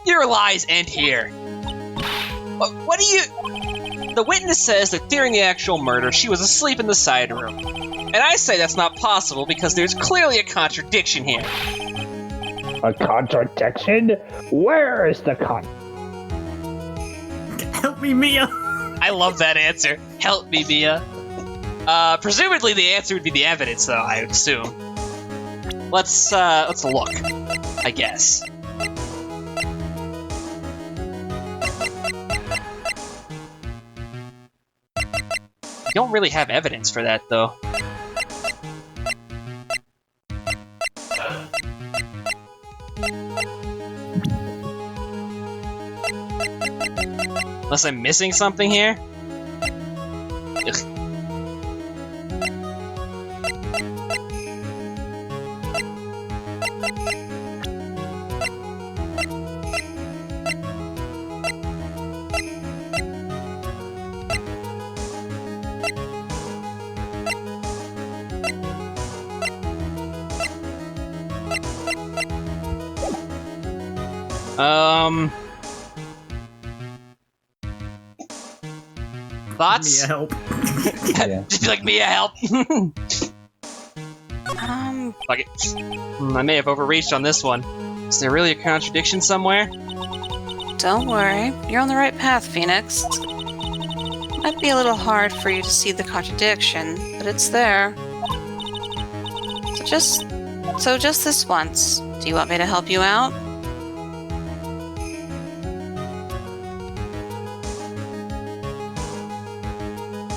S1: Your lies end here. What do you... The witness says that during the actual murder, she was asleep in the side room. And I say that's not possible because there's clearly a contradiction here.
S4: A contradiction? Where is the
S3: Help me, Mia!
S1: I love that answer. Help me, Mia. Presumably the answer would be the evidence, though, I assume. Let's look, I guess. We don't really have evidence for that, though. Unless I'm missing something here? Ugh. Thoughts?
S3: Mia, help.
S4: Yeah.
S1: Just be like, Mia, help! Fuck it. I may have overreached on this one. Is there really a contradiction somewhere?
S2: Don't worry. You're on the right path, Phoenix. Might be a little hard for you to see the contradiction, but it's there. So just this once. Do you want me to help you out?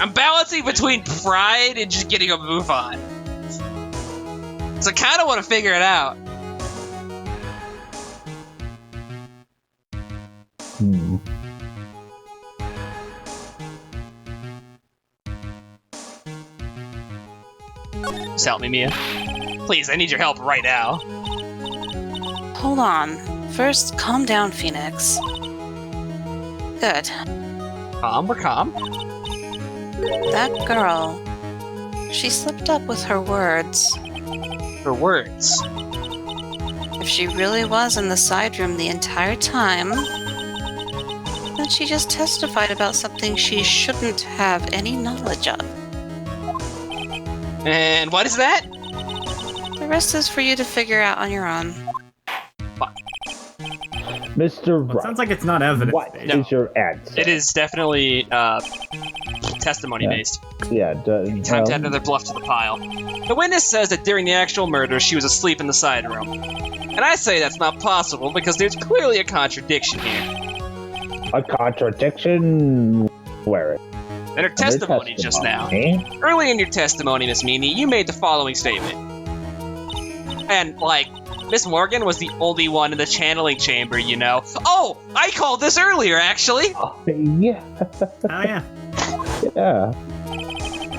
S1: I'm balancing between pride and just getting a move on. So I kind of want to figure it out. Just help me, Mia. Please, I need your help right now.
S2: Hold on. First, calm down, Phoenix. Good.
S1: Calm, we're calm.
S2: That girl. She slipped up with her words.
S1: Her words.
S2: If she really was in the side room the entire time, then she just testified about something she shouldn't have any knowledge of.
S1: And what is that?
S2: The rest is for you to figure out on your own.
S4: Mr.
S3: Well, it
S4: Wright,
S3: sounds like it's not evidence.
S4: what is your answer?
S1: It is definitely testimony-based.
S4: Yeah,
S1: Time to add another bluff to the pile. The witness says that during the actual murder, she was asleep in the side room. And I say that's not possible because there's clearly a contradiction here.
S4: a contradiction. Where?
S1: In her testimony just now. Early in your testimony, Miss Meany, you made the following statement. And, like, Miss Morgan was the only one in the channeling chamber, you know. Oh, I called this earlier, actually.
S4: Oh, yeah.
S3: Oh, yeah.
S4: Yeah.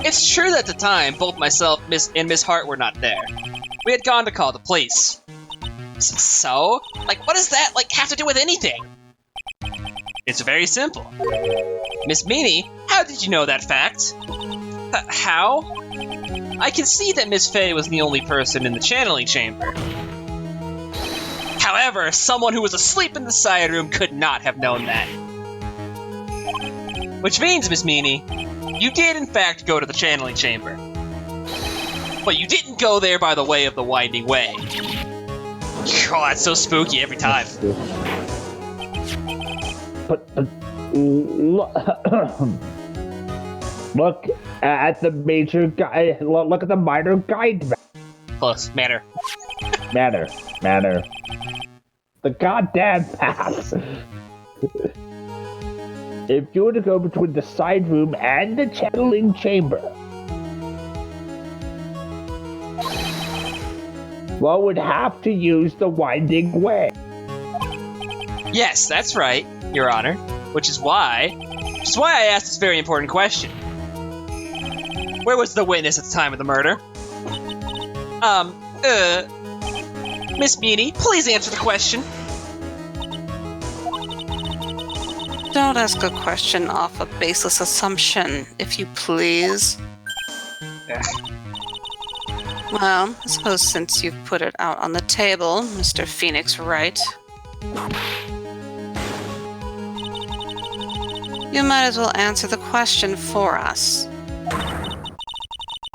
S1: It's true that at the time, both myself and Miss Hart were not there. We had gone to call the police. So? Like, what does that, like, have to do with anything? It's very simple. Miss Meany, how did you know that fact? How? I can see that Miss Fey was the only person in the channeling chamber. However, someone who was asleep in the side room could not have known that. Which means, Miss Meany, you did in fact go to the channeling chamber. But you didn't go there by the way of the winding way. Oh, that's so spooky every time.
S4: But look at the major guide. Look at the minor guide.
S1: Close. Manner.
S4: Manner. The goddamn path. If you were to go between the side room and the channeling chamber, one would have to use the winding way.
S1: Yes, that's right, Your Honor. Which is why I asked this very important question. Where was the witness at the time of the murder? Miss Meany, please answer the question.
S2: Don't ask a question off a baseless assumption, if you please. Well, I suppose since you've put it out on the table, Mr. Phoenix Wright, you might as well answer the question for us.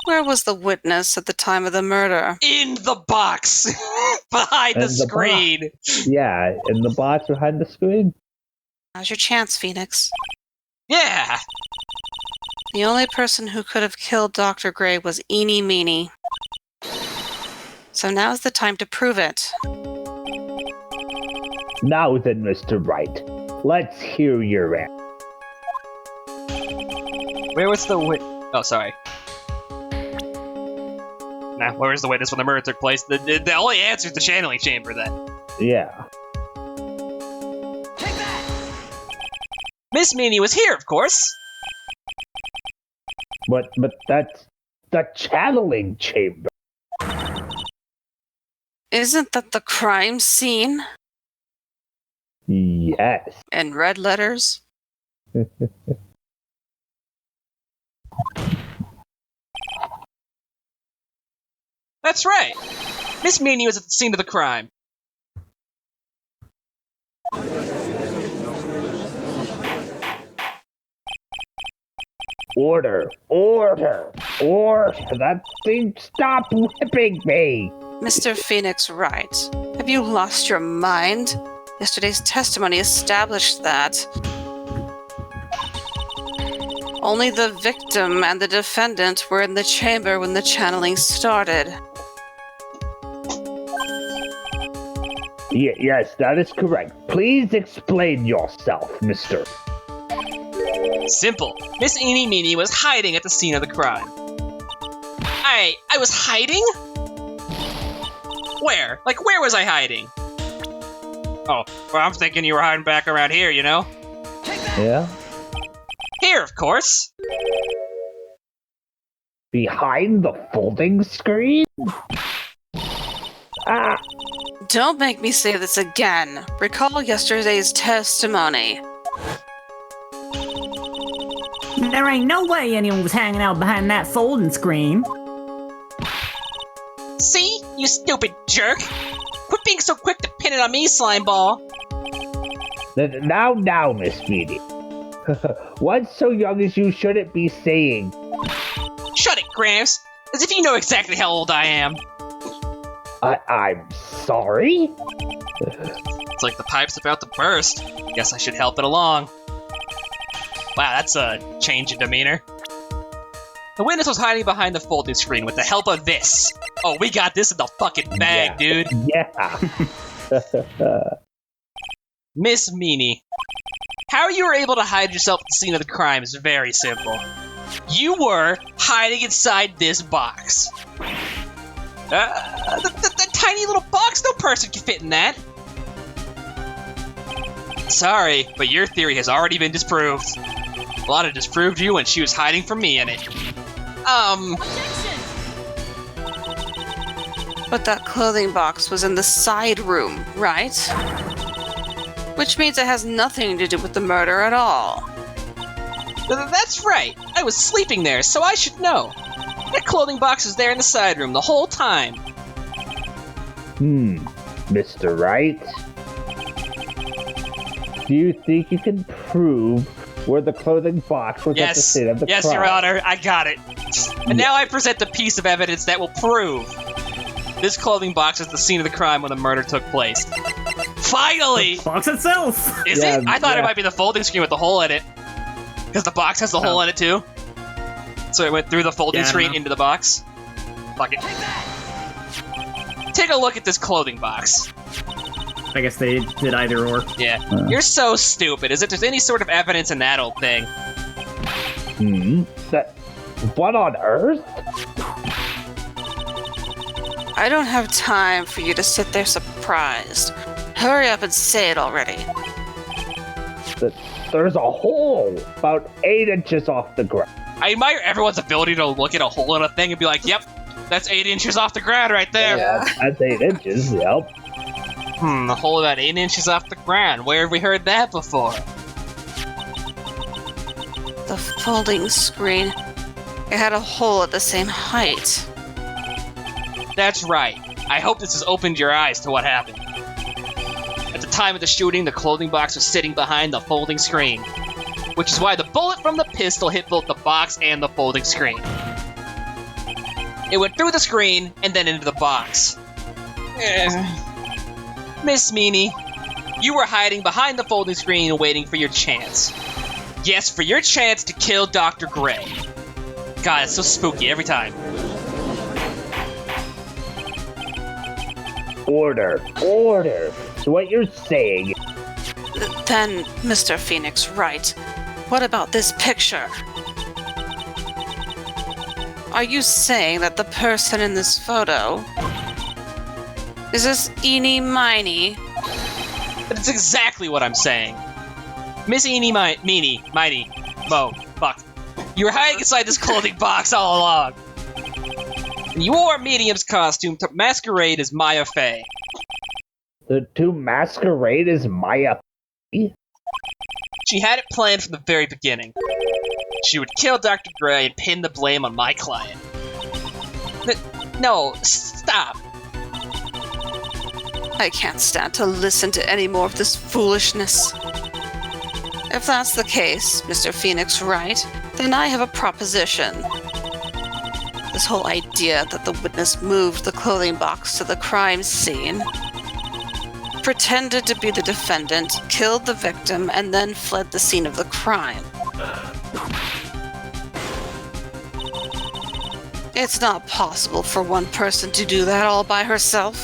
S2: Where was the witness at the time of the murder?
S1: In the box! Behind the screen!
S4: Yeah, in the box behind the screen.
S2: Now's your chance, Phoenix.
S1: Yeah!
S2: The only person who could have killed Dr. Gray was Eenie Meenie. So now's the time to prove it.
S4: Now then, Mr. Wright, let's hear your answer.
S1: Where was the Oh, sorry. Nah, where was the witness when the murder took place? The only answer is the channeling chamber, then.
S4: Yeah.
S1: Miss Meanie was here, of course.
S4: But that's the channeling chamber.
S2: Isn't that the crime scene?
S4: Yes.
S2: In red letters?
S1: That's right. Miss Meanie was at the scene of the crime.
S4: Order. That thing, stop whipping me.
S2: Mr. Phoenix Wright, have you lost your mind? Yesterday's testimony established that only the victim and the defendant were in the chamber when the channeling started.
S4: Yes, that is correct. Please explain yourself, mister.
S1: Simple. Miss Eenie Meenie was hiding at the scene of the crime. I was hiding? Where? Like, where was I hiding? Oh, well, I'm thinking you were hiding back around here, you know?
S4: Yeah?
S1: Here, of course.
S4: Behind the folding screen? Ah!
S2: Don't make me say this again. Recall yesterday's testimony.
S3: There ain't no way anyone was hanging out behind that folding screen.
S1: See? You stupid jerk. Quit being so quick to pin it on me, Slimeball.
S4: Now, Miss Meanie. One so young as you shouldn't be saying.
S1: Shut it, Gramps. As if you know exactly how old I am.
S4: I'm sorry?
S1: It's like the pipe's about to burst. Guess I should help it along. Wow, that's a change in demeanor. The witness was hiding behind the folding screen with the help of this. Oh, we got this in the fucking bag, dude.
S4: Yeah.
S1: Miss Meanie, how you were able to hide yourself at the scene of the crime is very simple. You were hiding inside this box. The tiny little box, no person can fit in that. Sorry, but your theory has already been disproved. Lotta disproved you when she was hiding from me in it.
S2: But that clothing box was in the side room, right? Which means it has nothing to do with the murder at all.
S1: That's right. I was sleeping there, so I should know. That clothing box was there in the side room the whole time.
S4: Mr. Wright? Do you think you can prove where the clothing box was at the scene of the crime?
S1: Yes, Your Honor, I got it. And now I present the piece of evidence that will prove this clothing box is the scene of the crime when the murder took place. Finally!
S3: The box itself!
S1: Is it? I thought it might be the folding screen with the hole in it. Because the box has the hole in it too. So it went through the folding screen into the box. Fuck it. Take a look at this clothing box.
S3: I guess they did either or.
S1: Yeah. You're so stupid. As if there's any sort of evidence in that old thing.
S4: What on earth?
S2: I don't have time for you to sit there surprised. Hurry up and say it already.
S4: There's a hole about 8 inches off the ground.
S1: I admire everyone's ability to look at a hole in a thing and be like, yep, that's 8 inches off the ground right there.
S4: Yeah, that's 8 inches, yep.
S1: A hole about 8 inches off the ground. Where have we heard that before?
S2: The folding screen. It had a hole at the same height.
S1: That's right. I hope this has opened your eyes to what happened. At the time of the shooting, the clothing box was sitting behind the folding screen, which is why the bullet from the pistol hit both the box and the folding screen. It went through the screen and then into the box. Miss Meanie, you were hiding behind the folding screen waiting for your chance. Yes, for your chance to kill Dr. Gray. God, it's so spooky every time.
S4: Order. So what you're saying...
S2: Then, Mr. Phoenix Wright, what about this picture? Are you saying that the person in this photo... Is this Eenie Meenie?
S1: That's exactly what I'm saying. Miss Eenie, Meanie, Mighty, Mo, fuck. You were hiding inside this clothing box all along. And you wore a medium's costume to masquerade as Maya Fey.
S4: To masquerade as Maya.
S1: She had it planned from the very beginning. She would kill Dr. Gray and pin the blame on my client. No, stop.
S2: I can't stand to listen to any more of this foolishness. If that's the case, Mr. Phoenix Wright, then I have a proposition. This whole idea that the witness moved the clothing box to the crime scene, pretended to be the defendant, killed the victim, and then fled the scene of the crime. It's not possible for one person to do that all by herself.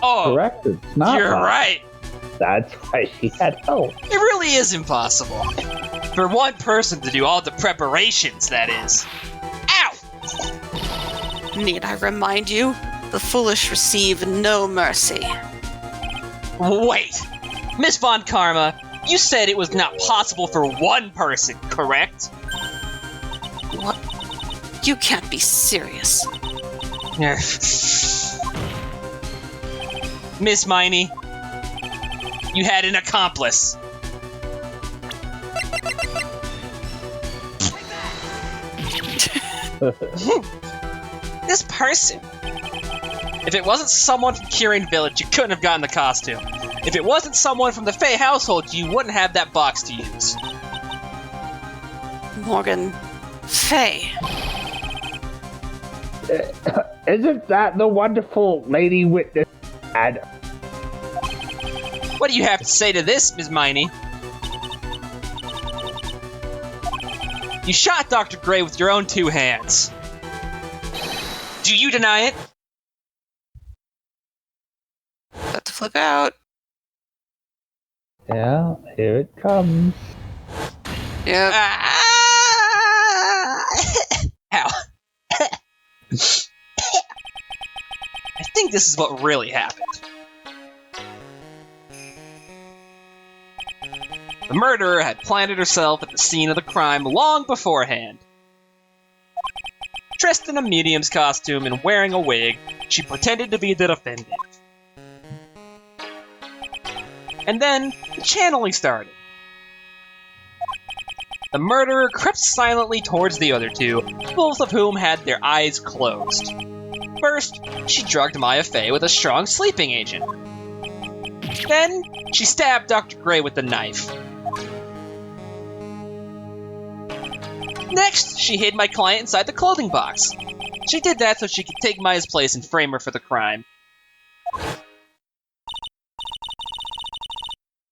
S1: Oh,
S4: Correct. It's not.
S1: you're right.
S4: That's why she had help.
S1: It really is impossible. For one person to do all the preparations, that is. Ow!
S2: Need I remind you? The foolish receive no mercy.
S1: Wait. Miss Von Karma, you said it was not possible for one person, correct?
S2: What? You can't be serious.
S1: Miss Miney, you had an accomplice. This person. If it wasn't someone from Kirin Village, you couldn't have gotten the costume. If it wasn't someone from the Fey household, you wouldn't have that box to use.
S2: Morgan Fey.
S4: Isn't that the wonderful lady witness? And
S1: What do you have to say to this, Ms. Miney? You shot Dr. Gray with your own two hands. Do you deny it?
S2: About to flip out.
S4: yeah, here it comes.
S2: Yep.
S1: Ow. I think this is what really happened. The murderer had planted herself at the scene of the crime long beforehand. Dressed in a medium's costume and wearing a wig, she pretended to be the defendant. And then, the channeling started. The murderer crept silently towards the other two, both of whom had their eyes closed. First, she drugged Maya Fey with a strong sleeping agent. Then, she stabbed Dr. Gray with the knife. Next, she hid my client inside the clothing box. She did that so she could take Maya's place and frame her for the crime.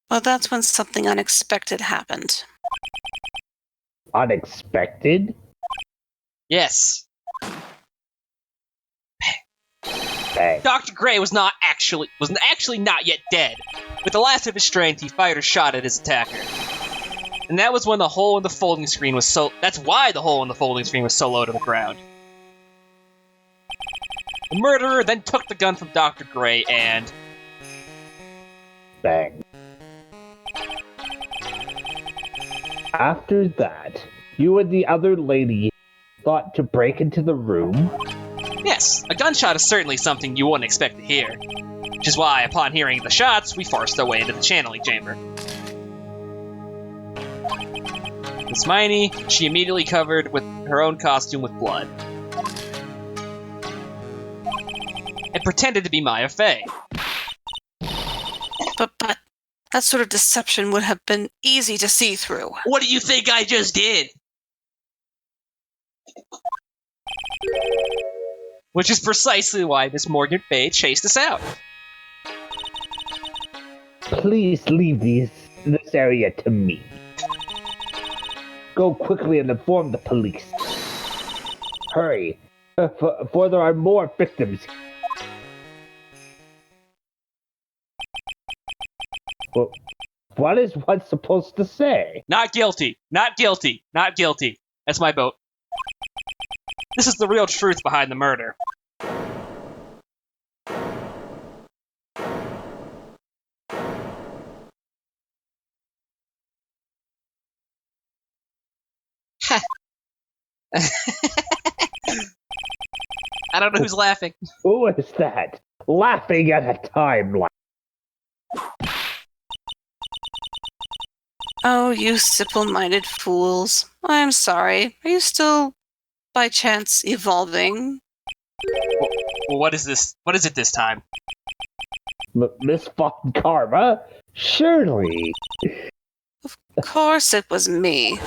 S2: Well, that's when something unexpected happened.
S4: Unexpected?
S1: Yes.
S4: Bang.
S1: Dr. Gray was actually not yet dead. With the last of his strength, he fired a shot at his attacker. And that was when the hole in the folding screen was that's why the hole in the folding screen was so low to the ground. The murderer then took the gun from Dr. Gray and...
S4: Bang. After that, you and the other lady thought to break into the room?
S1: Yes, a gunshot is certainly something you wouldn't expect to hear. Which is why, upon hearing the shots, we forced our way into the channeling chamber. Miss Miney, she immediately covered with her own costume with blood. And pretended to be Maya Fey.
S2: But that sort of deception would have been easy to see through.
S1: What do you think I just did? Which is precisely why Miss Morgan Fey chased us out.
S4: Please leave this area to me. Go quickly and inform the police. Hurry, for there are more victims. Well, what is one supposed to say?
S1: Not guilty. Not guilty. Not guilty. That's my vote. This is the real truth behind the murder. I don't know who's laughing.
S4: Who is that? Laughing at a timeline.
S2: Oh, you simple-minded fools. I'm sorry. Are you still, by chance, evolving?
S1: Well, what is this? What is it this time?
S4: Miss Von Karma? Surely.
S2: Of course it was me.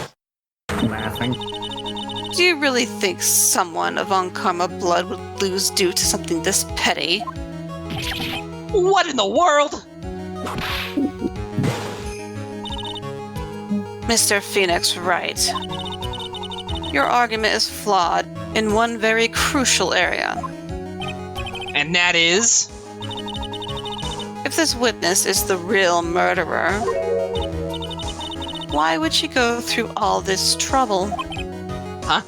S3: Laughing.
S2: Do you really think someone of Von Karma blood would lose due to something this petty?
S1: What in the world?
S2: Mr. Phoenix Wright, your argument is flawed in one very crucial area.
S1: And that is?
S2: If this witness is the real murderer, why would she go through all this trouble?
S1: Huh?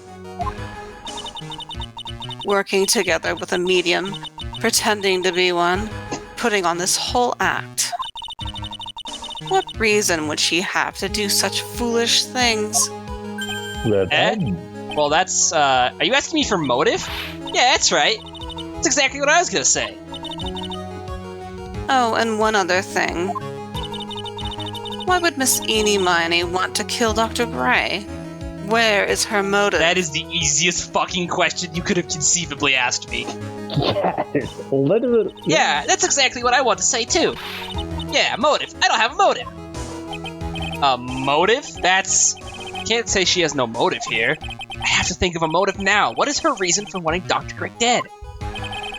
S2: Working together with a medium, pretending to be one, putting on this whole act. What reason would she have to do such foolish things?
S1: Well, that's, are you asking me for motive? Yeah, that's right. That's exactly what I was gonna say.
S2: Oh, and one other thing. Why would Miss Eenie Miney want to kill Dr. Gray? Where is her motive?
S1: That is the easiest fucking question you could have conceivably asked me.
S4: Yes, literally.
S1: Yeah, that's exactly what I want to say too. Yeah, motive. I don't have a motive. A motive? That's... Can't say she has no motive here. I have to think of a motive now. What is her reason for wanting Dr. Gray dead?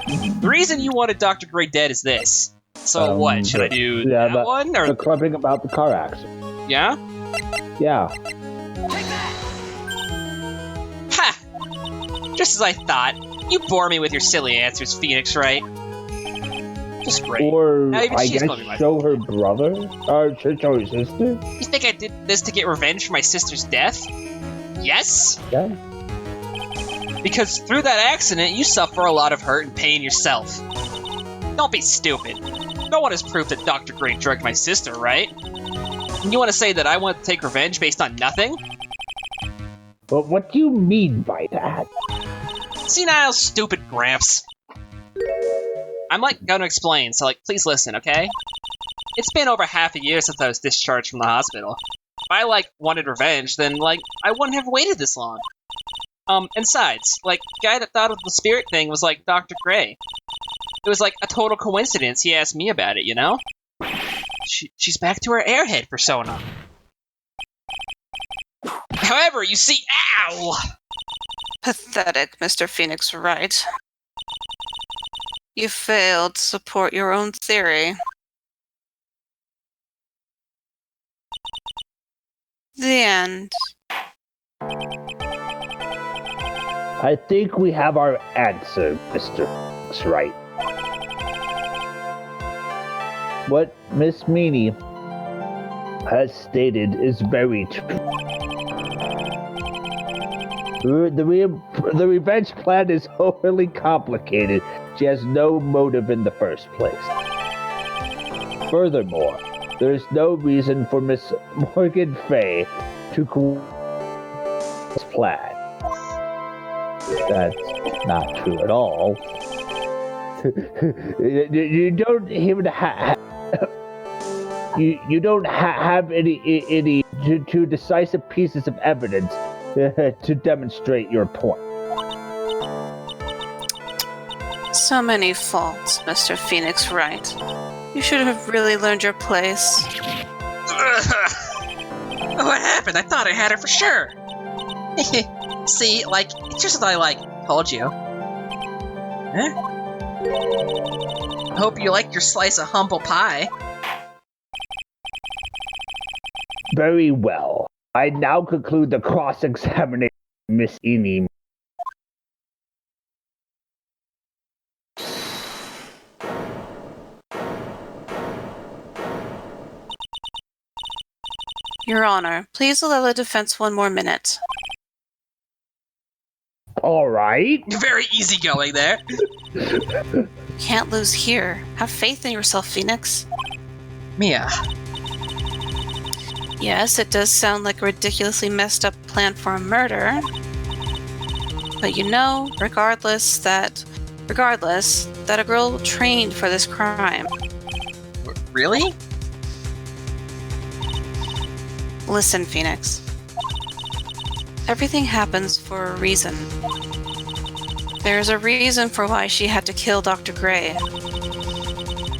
S1: The reason you wanted Dr. Gray dead is this. So what? Should I do that one? Or
S4: the clubbing about the car accident.
S1: yeah?
S4: Yeah.
S1: Ha! Just as I thought. You bore me with your silly answers, Phoenix, right? Just great.
S4: Or,
S1: Now, even
S4: I
S1: she's
S4: guess,
S1: gonna be my
S4: show her brother? Or show her sister?
S1: You think I did this to get revenge for my sister's death? Yes?
S4: Yeah.
S1: Because through that accident, you suffer a lot of hurt and pain yourself. Don't be stupid. No one has proof that Dr. Gray drugged my sister, right? And you want to say that I want to take revenge based on nothing?
S4: But what do you mean by that?
S1: Senile, stupid Gramps. I'm gonna explain, so please listen, okay? It's been over half a year since I was discharged from the hospital. If I wanted revenge, then I wouldn't have waited this long. And besides, guy that thought of the spirit thing was Dr. Gray. It was a total coincidence he asked me about it, you know? She's back to her airhead persona. However, you see, ow!
S2: Pathetic, Mr. Phoenix Wright. You failed to support your own theory. The end.
S4: I think we have our answer, Mr. Wright. What Miss Meanie has stated is very true. The revenge plan is overly complicated. She has no motive in the first place. Furthermore, there is no reason for Miss Morgan Fay to co- this plan. That's not true at all. You don't even you don't have any two decisive pieces of evidence to demonstrate your point.
S2: So many faults, Mr. Phoenix Wright. You should have really learned your place.
S1: What happened? I thought I had her for sure. See, it's just that I, told you. Huh? Hope you liked your slice of humble pie.
S4: Very well. I now conclude the cross-examination of Miss Eenie.
S2: Your Honor, please allow the defense one more minute.
S4: All right.
S1: You're very easygoing there.
S2: Can't lose here. Have faith in yourself, Phoenix.
S1: Mia.
S2: Yes, it does sound like a ridiculously messed up plan for a murder. But regardless, that a girl trained for this crime.
S1: Really?
S2: Listen, Phoenix. Everything happens for a reason. There's a reason for why she had to kill Dr. Gray.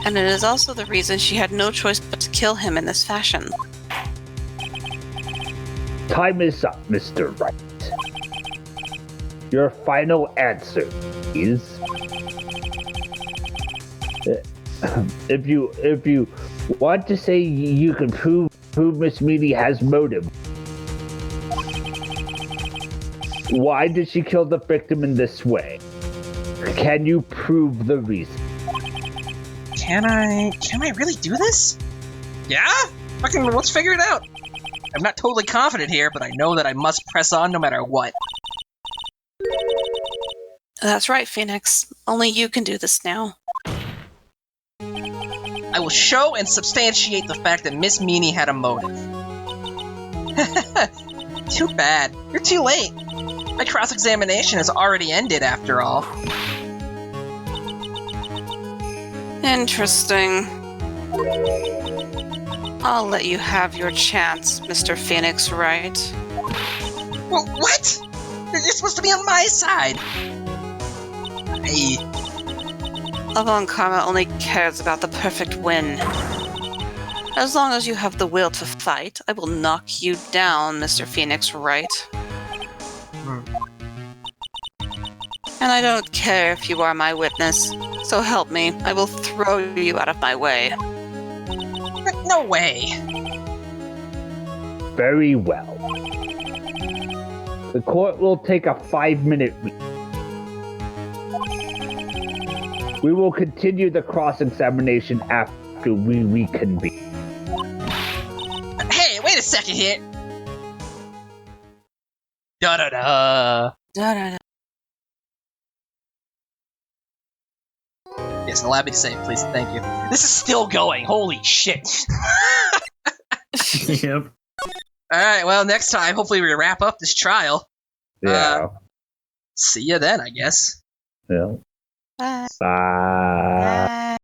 S2: And it is also the reason she had no choice but to kill him in this fashion.
S4: Time is up, Mr. Wright. Your final answer is... If you want to say you can prove Miss Meany has motive, why did she kill the victim in this way? Can you prove the reason?
S1: Can I really do this? Yeah? Fucking let's figure it out. I'm not totally confident here, but I know that I must press on no matter what.
S2: That's right, Phoenix. Only you can do this now.
S1: I will show and substantiate the fact that Miss Meany had a motive. Too bad. You're too late. My cross-examination has already ended, after all.
S2: Interesting. I'll let you have your chance, Mr. Phoenix Wright.
S1: Well, what? You're supposed to be on my side. Hey.
S2: Avant Karma only cares about the perfect win. As long as you have the will to fight, I will knock you down, Mr. Phoenix Wright. And I don't care if you are my witness. So help me, I will throw you out of my way.
S1: No way.
S4: Very well. The court will take a 5-minute recess. We will continue the cross-examination after we reconvene.
S1: Hey, wait a second here. Da-da-da.
S2: Da-da-da.
S1: Yes, allow me to say it, please. Thank you. This is still going. Holy shit.
S3: Yep.
S1: Alright, well, next time, hopefully we wrap up this trial.
S4: Yeah.
S1: See you then, I guess.
S4: Yeah.
S2: Bye.
S4: Bye.